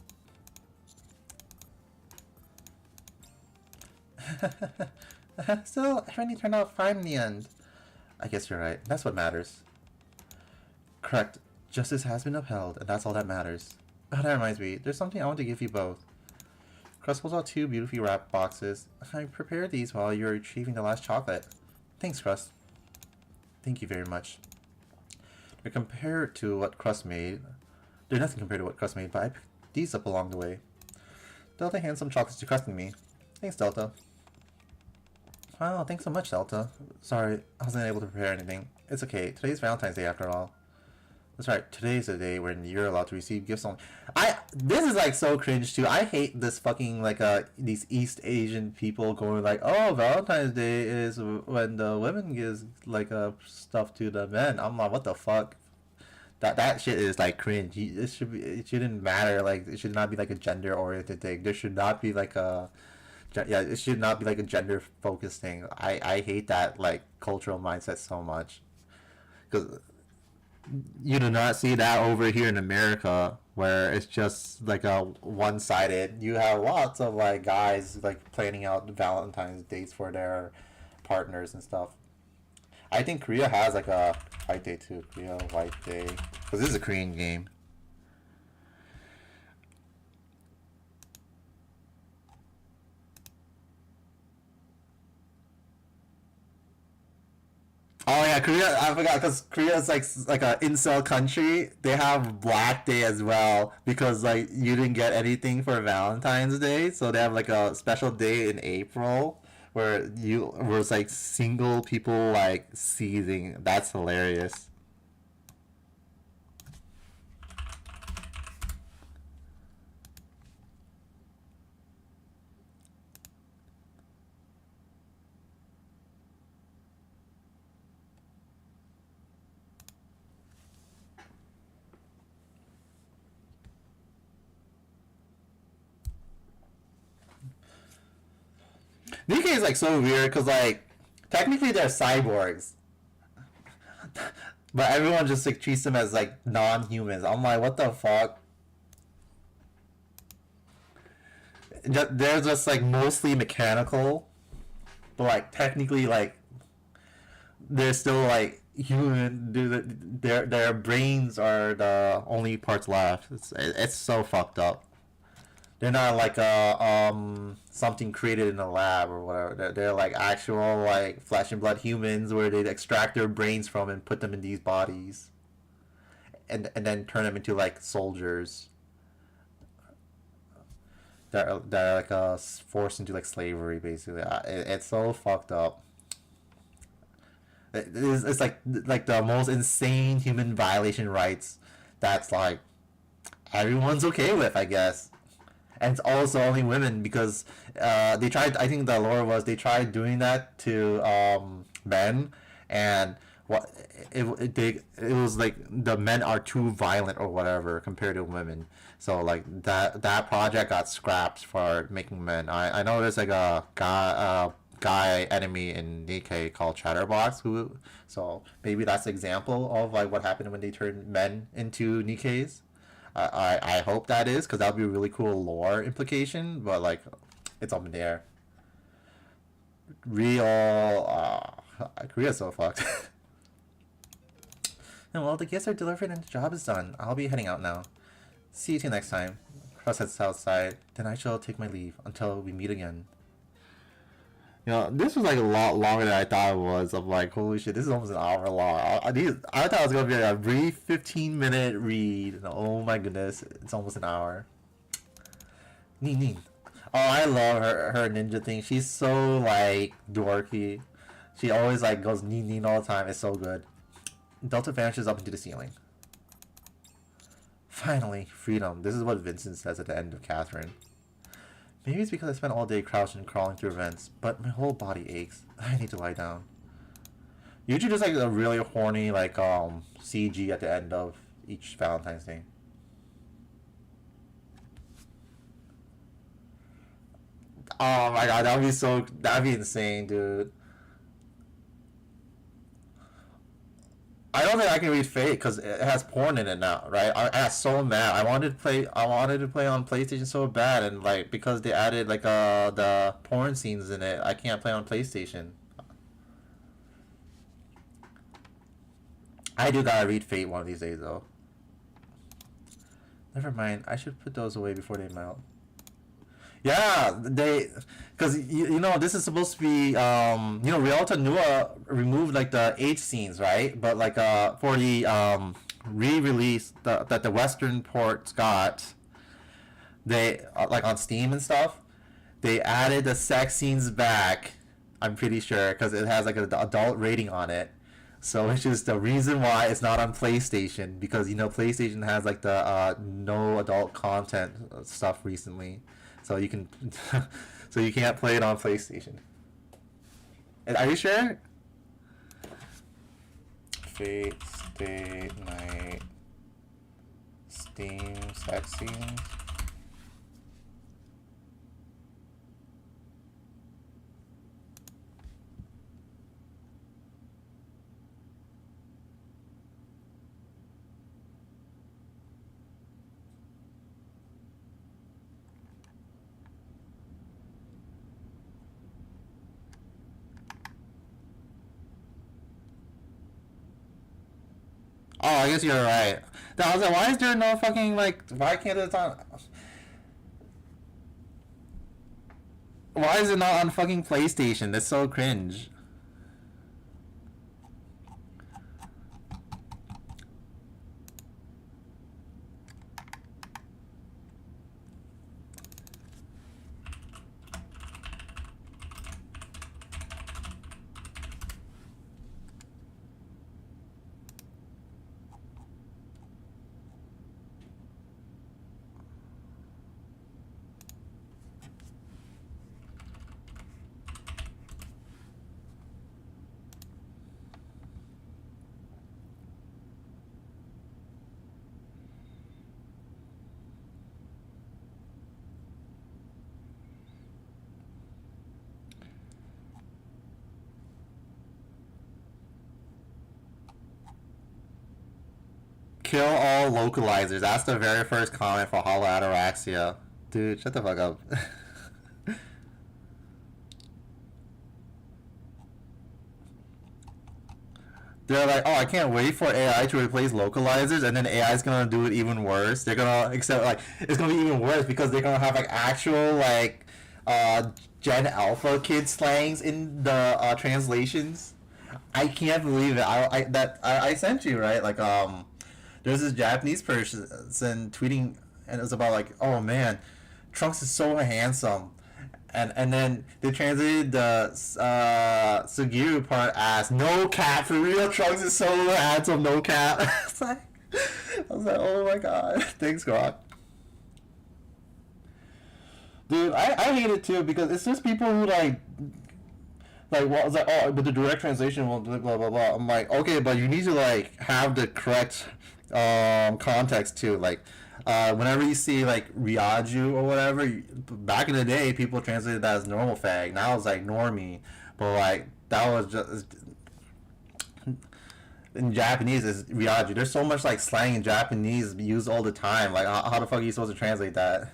Still, everything turned out fine in the end. I guess you're right. That's what matters. Correct. Justice has been upheld, and that's all that matters. Oh, that reminds me. There's something I want to give you both. Crust pulls out two beautifully wrapped boxes. I prepared these while you were retrieving the last chocolate. Thanks, Crust. Thank you very much. They're compared to what Crust made. They're nothing compared to what Crust made, but I picked these up along the way. Delta hands some chocolates to Crust and me. Thanks, Delta. Wow, thanks so much, Delta. Sorry, I wasn't able to prepare anything. It's okay. Today's Valentine's Day after all. That's right. Today's the day when you're allowed to receive gifts only. This is like so cringe too. I hate this fucking like these East Asian people going like, oh, Valentine's Day is when the women gives like stuff to the men. I'm like, what the fuck? That shit is like cringe. It shouldn't matter. Like it should not be like a gender oriented thing. There should not be like yeah, it should not be like a gender focused thing. I hate that like cultural mindset so much. Because You do not see that over here in America, where it's just like a one-sided. You have lots of like guys like planning out Valentine's dates for their partners and stuff. I think Korea has like a white day too. Korea white day, because this is a Korean game. Oh yeah, Korea. I forgot because Korea is like a incel country. They have Black Day as well because like you didn't get anything for Valentine's Day, so they have like a special day in April where it's like single people like seething. That's hilarious. Nikke is like so weird because like technically they're cyborgs, but everyone just like treats them as like non-humans. I'm like, what the fuck? They're just like mostly mechanical, but like technically like they're still like human. Their brains are the only parts left. It's so fucked up. They're not like a something created in a lab or whatever. They're like actual like flesh and blood humans where they extract their brains from and put them in these bodies, and then turn them into like soldiers that are like forced into like slavery basically. It's so fucked up. It's like the most insane human violation rights. That's like everyone's okay with, I guess. And it's also only women because they tried. I think the lore was they tried doing that to men, and what it was like the men are too violent or whatever compared to women. So like that project got scrapped for making men. I know there's like a guy enemy in Nikke called Chatterbox who, so maybe that's an example of like what happened when they turned men into Nikkes. I hope that is because that would be a really cool lore implication, but like it's up in the air. Real Korea's so fucked. And well, the gifts are delivered and the job is done. I'll be heading out now. See you two next time. Cross heads outside. Then I shall take my leave until we meet again. You know, this was like a lot longer than I thought it was. Of like, holy shit, this is almost an hour long. I thought it was gonna be like a brief 15-minute read. And oh my goodness, it's almost an hour. Neen. Oh, I love her ninja thing. She's so like dorky. She always like goes neen all the time. It's so good. Delta vanishes up into the ceiling. Finally, freedom. This is what Vincent says at the end of Catherine. Maybe it's because I spent all day crouching and crawling through vents, but my whole body aches. I need to lie down. Usually just like a really horny like CG at the end of each Valentine's Day. Oh my god, that'd be insane, dude. I don't think I can read Fate because it has porn in it now, right? I got so mad. I wanted to play on PlayStation so bad, and like because they added like the porn scenes in it, I can't play on PlayStation. I do gotta read Fate one of these days though. Never mind. I should put those away before they melt. Yeah, because you know, this is supposed to be, Rialto Nua removed like the age scenes, right? But like for the re-release that the Western ports got, they like on Steam and stuff, they added the sex scenes back. I'm pretty sure because it has like an adult rating on it. So which is the reason why it's not on PlayStation because PlayStation has like the no adult content stuff recently, so you can so you can't play it on PlayStation. Are you sure? Fate, Stay Night, Steam, sex scenes. Oh, I guess you're right. I was like, why is there no fucking like? Why can't it on? Why is it not on fucking PlayStation? That's so cringe. Kill all localizers. That's the very first comment for Hollow Ataraxia. Dude, shut the fuck up. They're like, oh, I can't wait for AI to replace localizers, and then AI is gonna do it even worse. They're gonna, except like, it's gonna be even worse because they're gonna have like actual like, Gen Alpha kid slangs in the translations. I can't believe it. I sent you right like there's this Japanese person tweeting, and it was about like, oh man, Trunks is so handsome, and then they translated the Sugiru part as no cap for real. Trunks is so handsome, no cap. It's like, I was like, oh my god, thanks Grok. Dude, I hate it too because it's just people who like well, it's like, oh, but the direct translation will blah blah blah. I'm like, okay, but you need to like have the correct context too. Like, whenever you see like Ryaju or whatever, back in the day, people translated that as normal fag. Now it's like normie, but like that was just in Japanese is Ryaju. There's so much like slang in Japanese used all the time. Like, how the fuck are you supposed to translate that?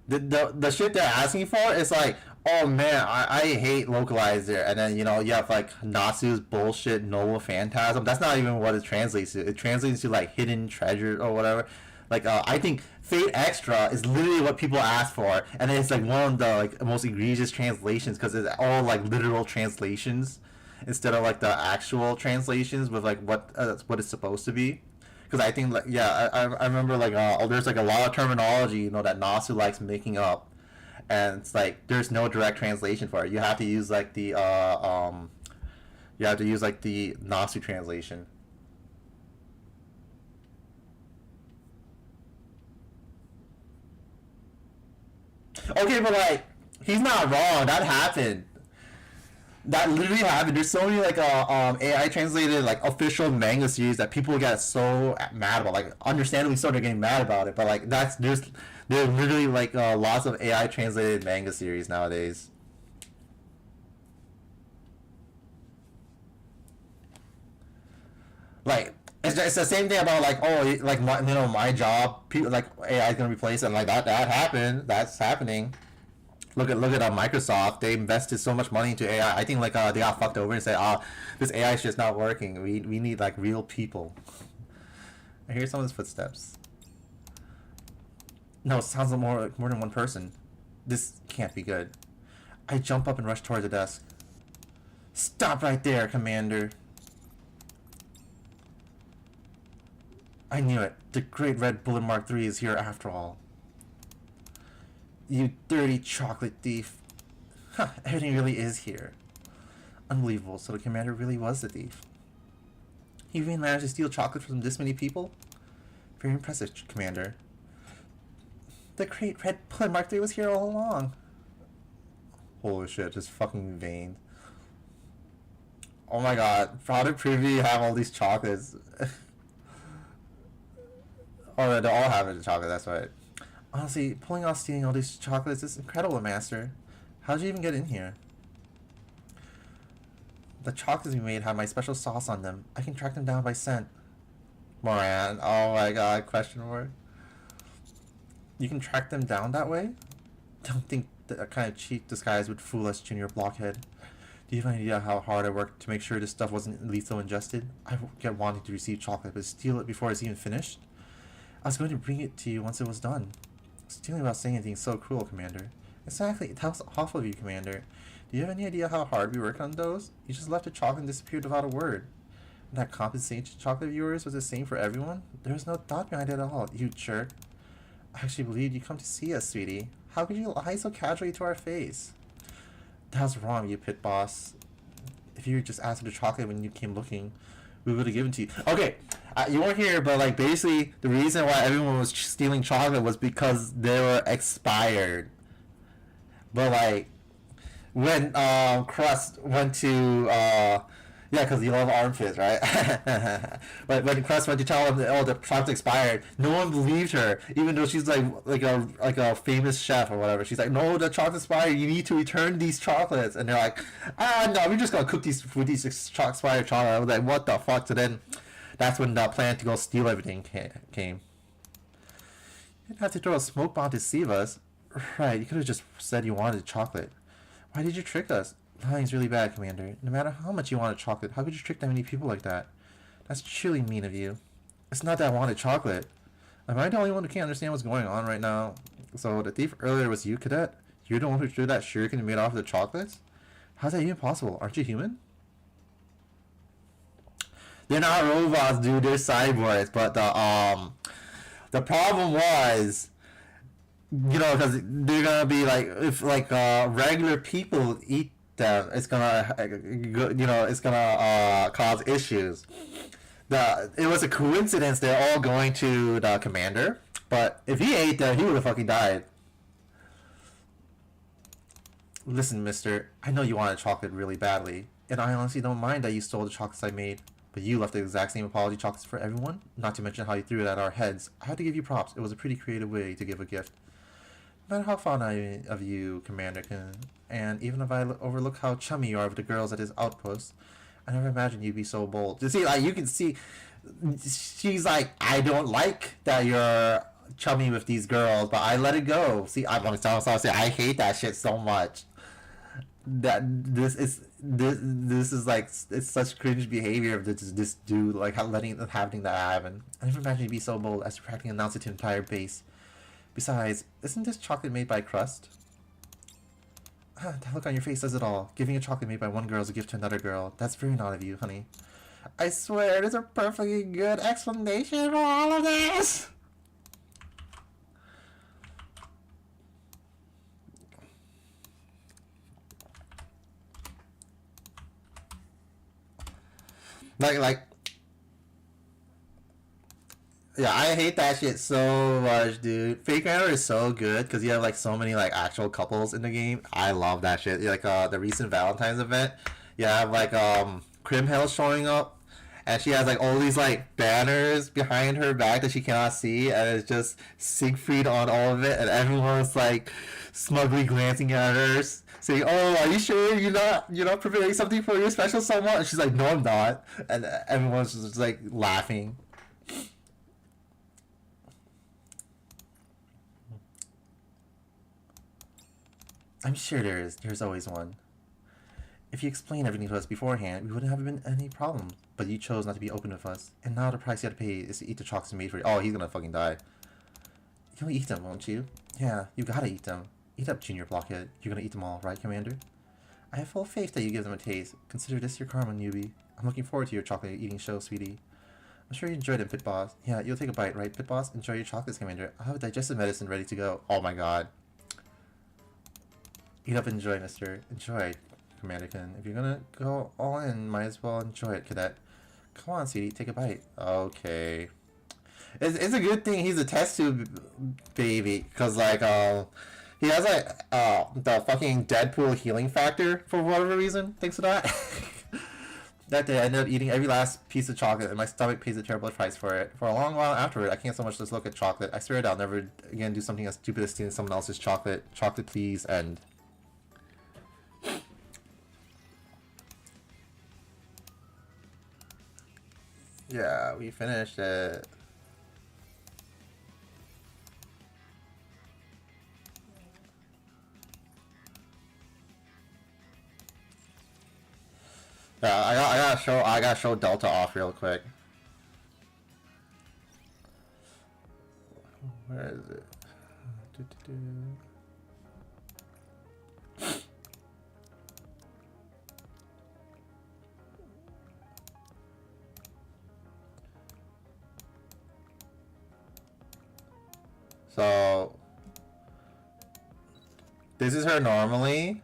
The shit they're asking for is like, oh man, I hate localizer, and then you have like Natsu's bullshit noble phantasm. That's not even what it translates to. It translates to like hidden treasure or whatever. Like, I think Fate Extra is literally what people ask for, and then it's like one of the like most egregious translations because it's all like literal translations instead of like the actual translations with like what it's supposed to be. Because I think like, yeah, I remember like, there's like a lot of terminology that Nasu likes making up, and it's like there's no direct translation for it. You have to use like the Nasu translation. Okay, but like he's not wrong. That happened. That literally happened. There's so many like AI translated like official manga series that people get so mad about. Like, understandably so, they're getting mad about it. But like there's literally like lots of AI translated manga series nowadays. Like, it's the same thing about like, oh, like my job, people like AI is gonna replace it. And like that happened. That's happening. Look at Microsoft. They invested so much money into AI. I think like they got fucked over and said, this AI is just not working. We need like real people. I hear someone's footsteps. No, it sounds like more than one person. This can't be good. I jump up and rush toward the desk. Stop right there, Commander. I knew it. The Great Red Bullet Mark III is here after all. You dirty chocolate thief. Huh, everything really is here. Unbelievable, so the commander really was the thief. He even managed to steal chocolate from this many people? Very impressive, Commander. The Great Red Bullet Mark III was here all along. Holy shit, just fucking vain. Oh my god, how did Privy have all these chocolates? Oh, they all have it, chocolate, that's right. Honestly, pulling off stealing all these chocolates is incredible, Master. How'd you even get in here? The chocolates we made have my special sauce on them. I can track them down by scent. Moran, oh my god, question mark. You can track them down that way? Don't think that kind of cheap disguise would fool us, Junior Blockhead. Do you have any idea how hard I worked to make sure this stuff wasn't lethal ingested? I get wanting to receive chocolate, but steal it before it's even finished? I was going to bring it to you once it was done. Stealing without saying anything is so cruel, Commander. Exactly, that was awful of you, Commander. Do you have any idea how hard we worked on those? You just left the chocolate and disappeared without a word. And that compensation chocolate of yours was the same for everyone? There was no thought behind it at all, you jerk. I actually believed you'd come to see us, sweetie. How could you lie so casually to our face? That was wrong, you pit boss. If you just asked for the chocolate when you came looking, we would have given to you. Okay, you weren't here, but like basically the reason why everyone was stealing chocolate was because they were expired. But like when Crust went to yeah, because you love armpits, right? But when Crust went to tell him that oh the chocolate's expired, no one believed her, even though she's like a famous chef or whatever. She's like, no, the chocolate's expired. You need to return these chocolates, and they're like, no, we're just gonna cook these with these expired chocolate. I was like, what the fuck? So then, that's when the plan to go steal everything came. You didn't have to throw a smoke bomb to deceive us. Right, you could have just said you wanted chocolate. Why did you trick us? Lying's really bad, Commander. No matter how much you wanted chocolate, how could you trick that many people like that? That's truly mean of you. It's not that I wanted chocolate. Am I the only one who can't understand what's going on right now? So the thief earlier was you, Cadet? You're the one who threw that shuriken and made off the chocolates? How's that even possible? Aren't you human? They're not robots, dude. They're cyborgs. But the problem was, you know, because they're gonna be like, if like regular people eat them, it's gonna it's gonna cause issues. It was a coincidence they're all going to the Commander, but if he ate them, he would have fucking died. Listen, mister, I know you wanted chocolate really badly, and I honestly don't mind that you stole the chocolates I made, but you left the exact same apology chocolates for everyone, not to mention how you threw it at our heads. I had to give you props. It was a pretty creative way to give a gift. No matter how fond I am of you, Commander, and even if I overlook how chummy you are with the girls at his outpost, I never imagined you'd be so bold. You see, like, you can see, she's like, I don't like that you're chummy with these girls, but I let it go. See, I'm gonna say I hate that shit so much. That this is like, it's such cringe behavior of this dude, like having that happen. I never imagined you'd be so bold as to practically announce it to the entire base. Besides, isn't this chocolate made by Crust? That look on your face says it all. Giving a chocolate made by one girl as a gift to another girl. That's very not of you, honey. I swear, there's a perfectly good explanation for all of this! Like, yeah, I hate that shit so much, dude. Fake Runner is so good because you have like so many like actual couples in the game. I love that shit. Like the recent Valentine's event, you have like Crimhill showing up, and she has like all these like banners behind her back that she cannot see, and it's just Siegfried on all of it, and everyone's like smugly glancing at her, saying, "Oh, are you sure you're not preparing something for your special someone?" And she's like, "No, I'm not," and everyone's just like laughing. I'm sure there is. There's always one. If you explained everything to us beforehand, we wouldn't have been any problems. But you chose not to be open with us. And now the price you have to pay is to eat the chocolates made for you. Oh, he's gonna fucking die. You'll eat them, won't you? Yeah, you gotta eat them. Eat up, Junior Blockhead. You're gonna eat them all, right, Commander? I have full faith that you give them a taste. Consider this your karma, newbie. I'm looking forward to your chocolate eating show, sweetie. I'm sure you enjoyed it, Pit Boss. Yeah, you'll take a bite, right, Pit Boss? Enjoy your chocolates, Commander. I'll have a digestive medicine ready to go. Oh my god. Eat up and enjoy, mister. Enjoy, Commanderkin. If you're gonna go all in, might as well enjoy it, Cadet. Come on, sweetie, take a bite. Okay. It's a good thing he's a test tube baby, because, like, he has, like, the fucking Deadpool healing factor, for whatever reason, thanks to that. That day, I ended up eating every last piece of chocolate, and my stomach pays a terrible price for it. For a long while afterward, I can't so much just look at chocolate. I swear I'll never again do something as stupid as stealing someone else's chocolate. Chocolate, please, and... yeah, we finished it. Yeah, I gotta show Delta off real quick. Where is it? So this is her normally.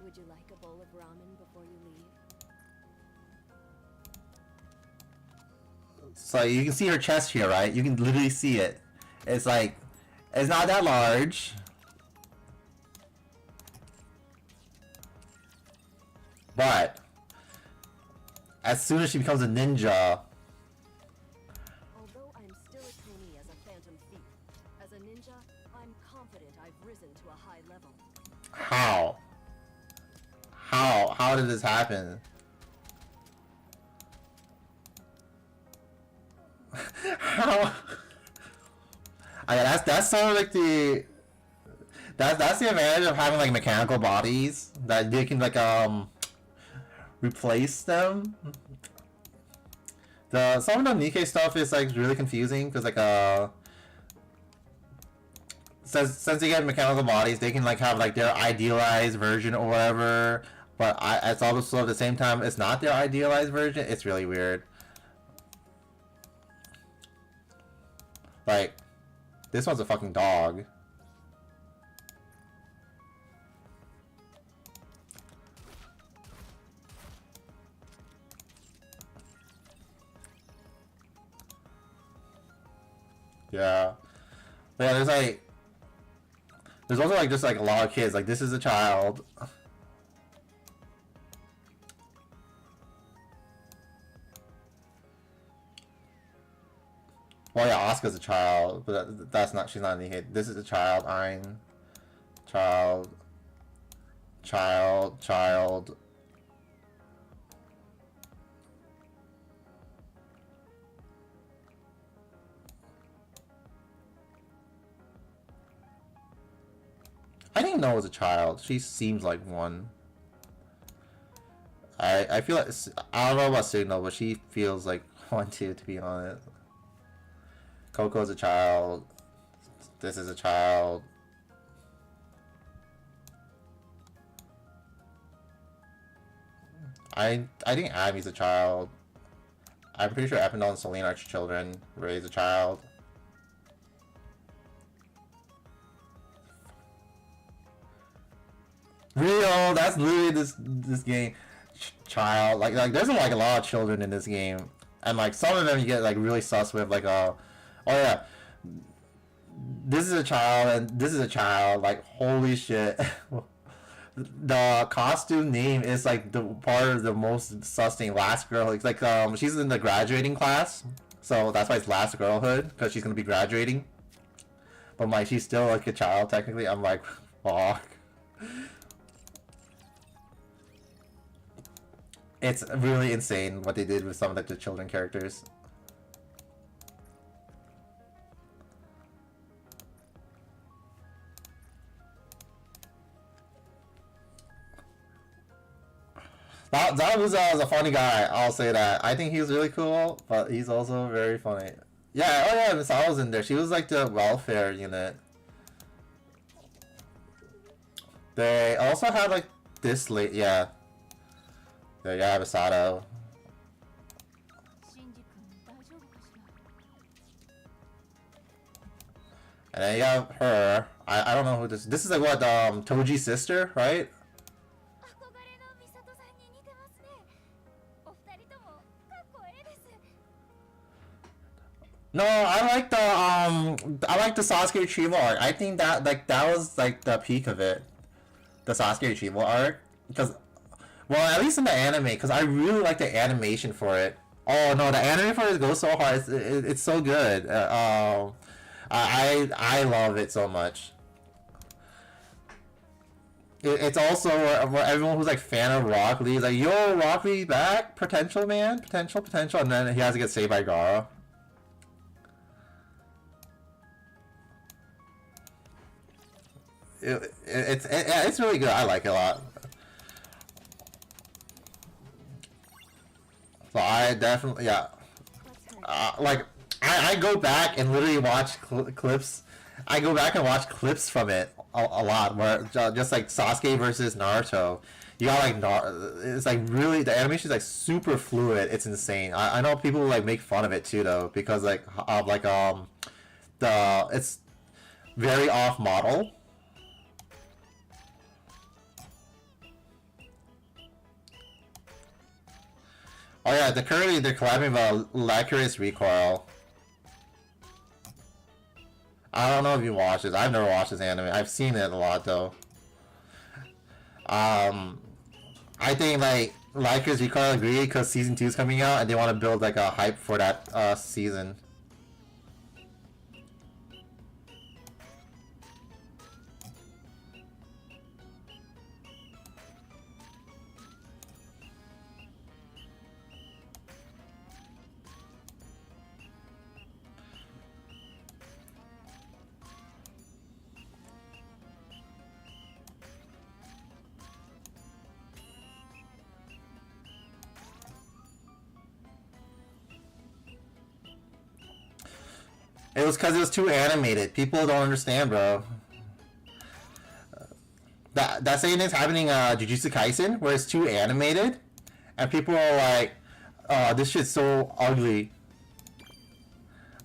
Would you like a bowl of ramen before you leave? So you can see her chest here, right? You can literally see it. It's like, it's not that large. But as soon as she becomes a ninja, Although I'm still a trainee as a phantom thief, as a ninja, I'm confident I've risen to a high level. how? How did this happen? How? That's sort of like the that's the advantage of having like mechanical bodies that they can like replace them. Some of the Nikke stuff is like really confusing because like since they get mechanical bodies, they can like have like their idealized version or whatever. But it's also at the same time it's not their idealized version. It's really weird. Like this one's a fucking dog. Yeah. But yeah, there's also like just like a lot of kids. Like this is a child. Well, yeah, Asuka's a child, but that's not. She's not any hit. This is a child. Ein, child, child. I didn't know it was a child. She seems like one. I feel like I don't know about Signal, but she feels like one too. To be honest, Coco's a child. This is a child. I think Abby's a child. I'm pretty sure Epindel and Selene are children. Ray's a child. Real, that's literally this game. Child, like there's like a lot of children in this game, and like some of them you get like really sus with like oh yeah, this is a child and this is a child. Like holy shit. The costume name is like the part of the most sus thing. Last girl, it's like she's in the graduating class, so that's why it's last girlhood because she's gonna be graduating. But like she's still like a child technically. I'm like, fuck. It's really insane what they did with some of like the children characters. Zabuza is a funny guy, I'll say that. I think he's really cool, but he's also very funny. Yeah, oh yeah, Miss Al was in there. She was like the welfare unit. They also had like this late, yeah. There you have Misato. And then you have her. I don't know who this is like what Toji's sister, right? No, I like the Sasuke Retrieval arc. I think that like that was like the peak of it. The Sasuke Retrieval arc. Because well, at least in the anime, because I really like the animation for it. Oh no, the anime for it goes so hard. It's so good. I love it so much. It's also where everyone who's like fan of Rock Lee is like, yo, Rock Lee back, potential man, potential, and then he has to get saved by Gaara. It's really good. I like it a lot. So I definitely, yeah. Let's hurry. Like, I go back and literally watch clips. I go back and watch clips from it a lot, where just like Sasuke versus Naruto. You got like it's like really the animation is like super fluid. It's insane. I know people like make fun of it too though because the it's very off model. Oh yeah, currently they're collabing about Lacurous Recoil. I don't know if you watch this. I've never watched this anime. I've seen it a lot though. Um, I think like Lacurous Recoil agreed because season 2 is coming out and they want to build like a hype for that season. It was because it was too animated. People don't understand, bro. That same thing's happening Jujutsu Kaisen, where it's too animated, and people are like, "Oh, this shit's so ugly."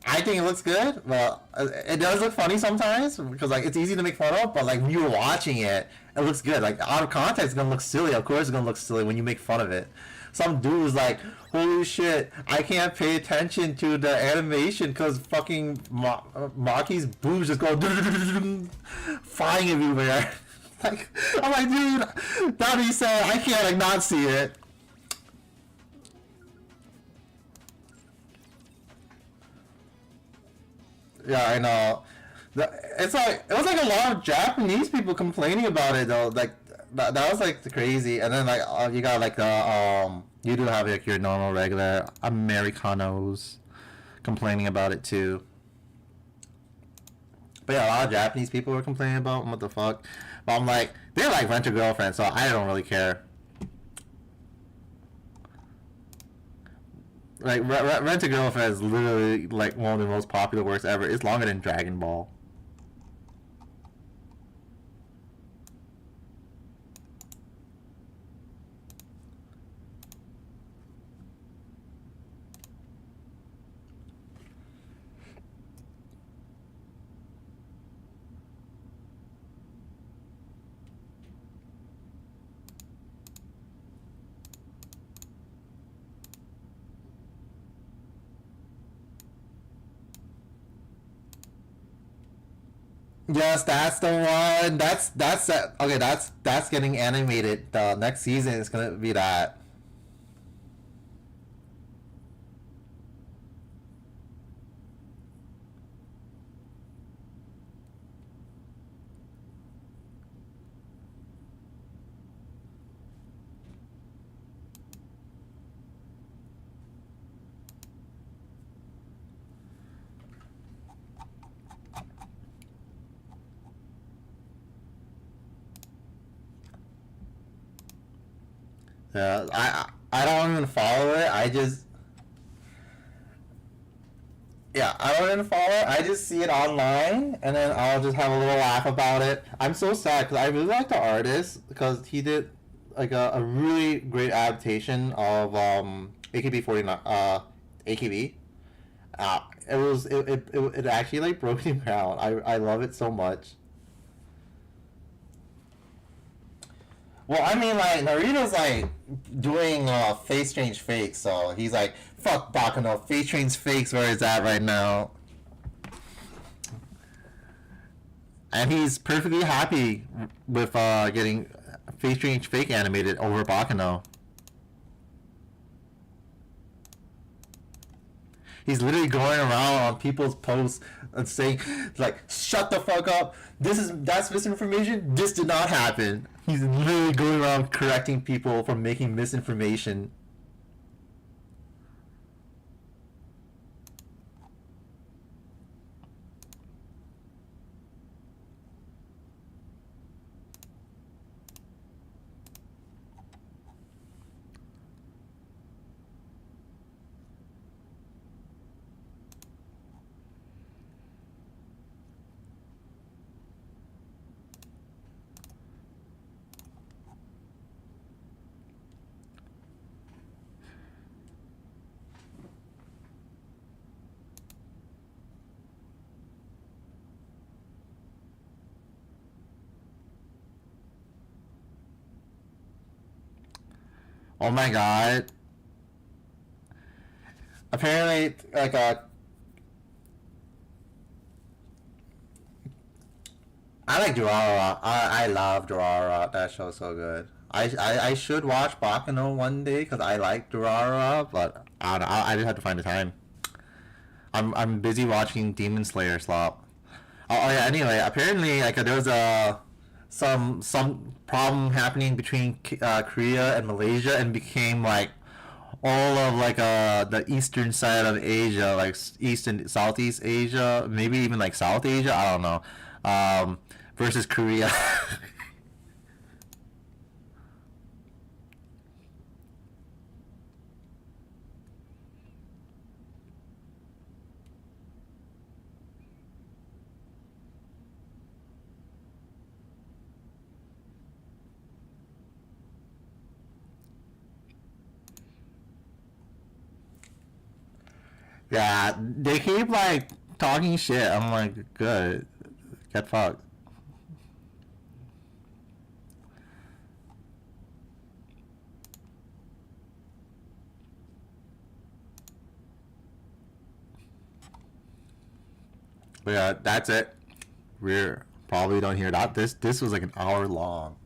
I think it looks good, but it does look funny sometimes because like it's easy to make fun of. But like when you're watching it, it looks good. Like out of context, it's gonna look silly. Of course, it's gonna look silly when you make fun of it. Some dude was like, "Holy shit, I can't pay attention to the animation because fucking Maki's boobs just go flying everywhere." Like I'm like, dude, that he said I can't like not see it. Yeah, I know. It's like it was like a lot of Japanese people complaining about it though. Like that was like crazy. And then like you got like the you do have like your normal regular Americanos complaining about it too. But yeah, a lot of Japanese people were complaining about what the fuck. But I'm like, they're like Rent a Girlfriend, so I don't really care. Like Rent a Girlfriend is literally like one of the most popular works ever. It's longer than Dragon Ball. Yes, that's the one. Okay. That's getting animated. The next season is gonna be that. Yeah, I don't even follow it. I don't even follow it. I just see it online, and then I'll just have a little laugh about it. I'm so sad because I really like the artist because he did like a really great adaptation of AKB 49 AKB. It actually like broke me down. I love it so much. Well, I mean, like Naruto's like doing face change fakes, so he's like, "Fuck Bakuno, face change fakes where it's at right now," and he's perfectly happy with getting face change fake animated over Bakuno. He's literally going around on people's posts and saying, like, "Shut the fuck up! That's misinformation. This did not happen." He's literally going around correcting people for making misinformation. Oh my god. Apparently, like I like Durara. I love Durara. That show's so good. I should watch Bakano one day because I like Durara, but I don't know. I just have to find the time. I'm busy watching Demon Slayer slop. Oh yeah. Anyway, apparently like there was a some problem happening between Korea and Malaysia and became like all of like the eastern side of Asia, like East and Southeast Asia, maybe even like South Asia. I don't know. Versus Korea. Yeah, they keep like talking shit. I'm like, good, get fucked. But yeah, that's it. We're probably done here. That this was like an hour long.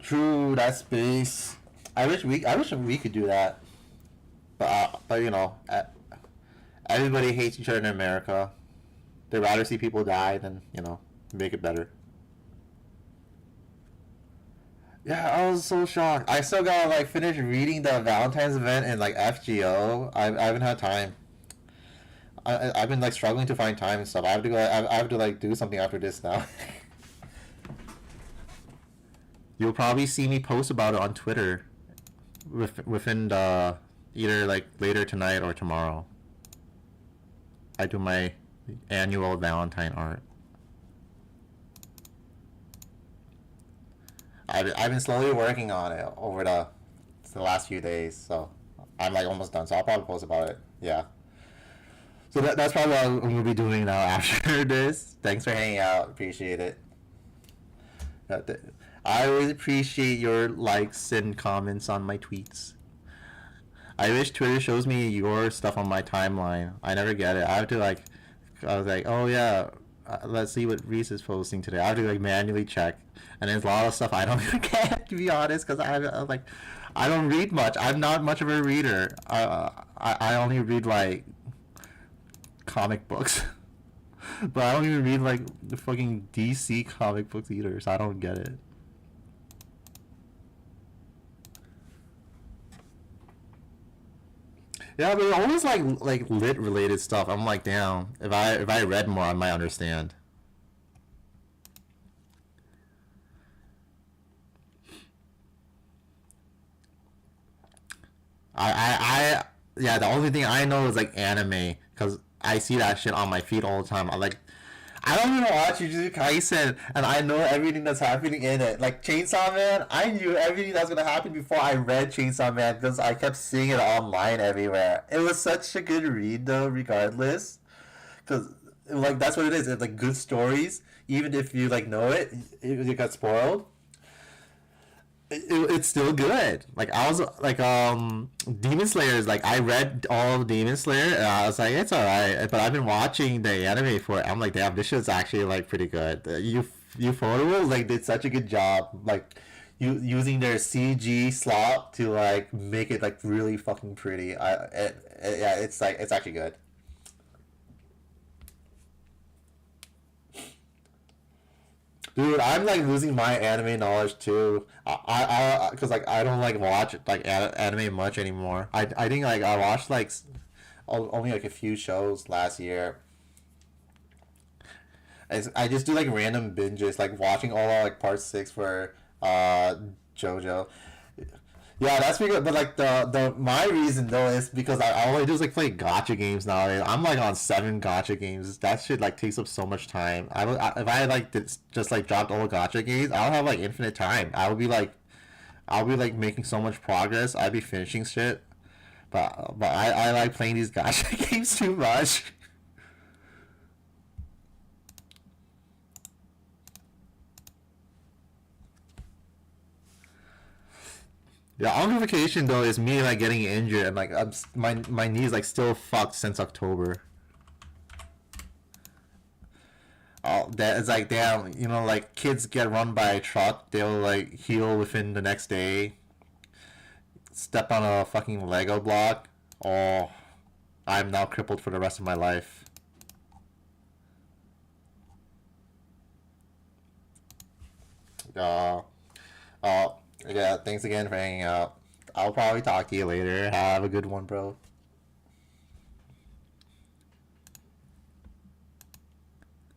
True, that space. I wish we could do that. But you know, everybody hates each other in America. They'd rather see people die than make it better. Yeah, I was so shocked. I still gotta like finish reading the Valentine's event and like FGO. I haven't had time. I've been like struggling to find time and stuff. I have to go. I have to like do something after this now. You'll probably see me post about it on Twitter within the either like later tonight or tomorrow. I do my annual Valentine art. I've been slowly working on it over the last few days, so I'm like almost done. So I'll probably post about it. Yeah. So that's probably what I'm gonna be doing now after this. Thanks for hanging out. Appreciate it. I always appreciate your likes and comments on my tweets. I wish Twitter shows me your stuff on my timeline. I never get it. I have to like, I was like, oh yeah, let's see what Reese is posting today. I have to like manually check, and there's a lot of stuff I don't even get to be honest, because I like, I don't read much. I'm not much of a reader. I only read like comic books, but I don't even read like the fucking DC comic books either. So I don't get it. Yeah, but always like lit related stuff. I'm like, damn. If I read more, I might understand. I yeah. The only thing I know is like anime because I see that shit on my feed all the time. I don't even watch Jujutsu Kaisen, and I know everything that's happening in it. Like Chainsaw Man, I knew everything that's gonna happen before I read Chainsaw Man because I kept seeing it online everywhere. It was such a good read though, regardless, because like that's what it is. It's like good stories, even if you like know you got spoiled. It's still good. Like I was like Demon Slayer is like I read all of Demon Slayer and I was like it's alright, but I've been watching the anime for it. I'm like damn, this shit's actually like pretty good. You photo like did such a good job like you using their CG slot to like make it like really fucking pretty. Yeah, it's like it's actually good. Dude, I'm like losing my anime knowledge too. Cause like I don't like watch like anime much anymore. I think like I watched like only like a few shows last year. I just do like random binges, like watching all like part six for JoJo. Yeah, that's because, but like the my reason though is because I all I do is like play gotcha games nowadays. I'm like on 7 gotcha games. That shit like takes up so much time. If I like just like dropped all the gotcha games, I'll have like infinite time. I'll be like making so much progress. I'd be finishing shit. But I like playing these gotcha games too much. Yeah, on vacation though is me like getting injured and like my knees like still fucked since October. Oh, that is like damn. You know, like kids get run by a truck, they'll like heal within the next day. Step on a fucking Lego block. Oh, I'm now crippled for the rest of my life. Uh, yeah. Thanks again for hanging out. I'll probably talk to you later. Have a good one, bro.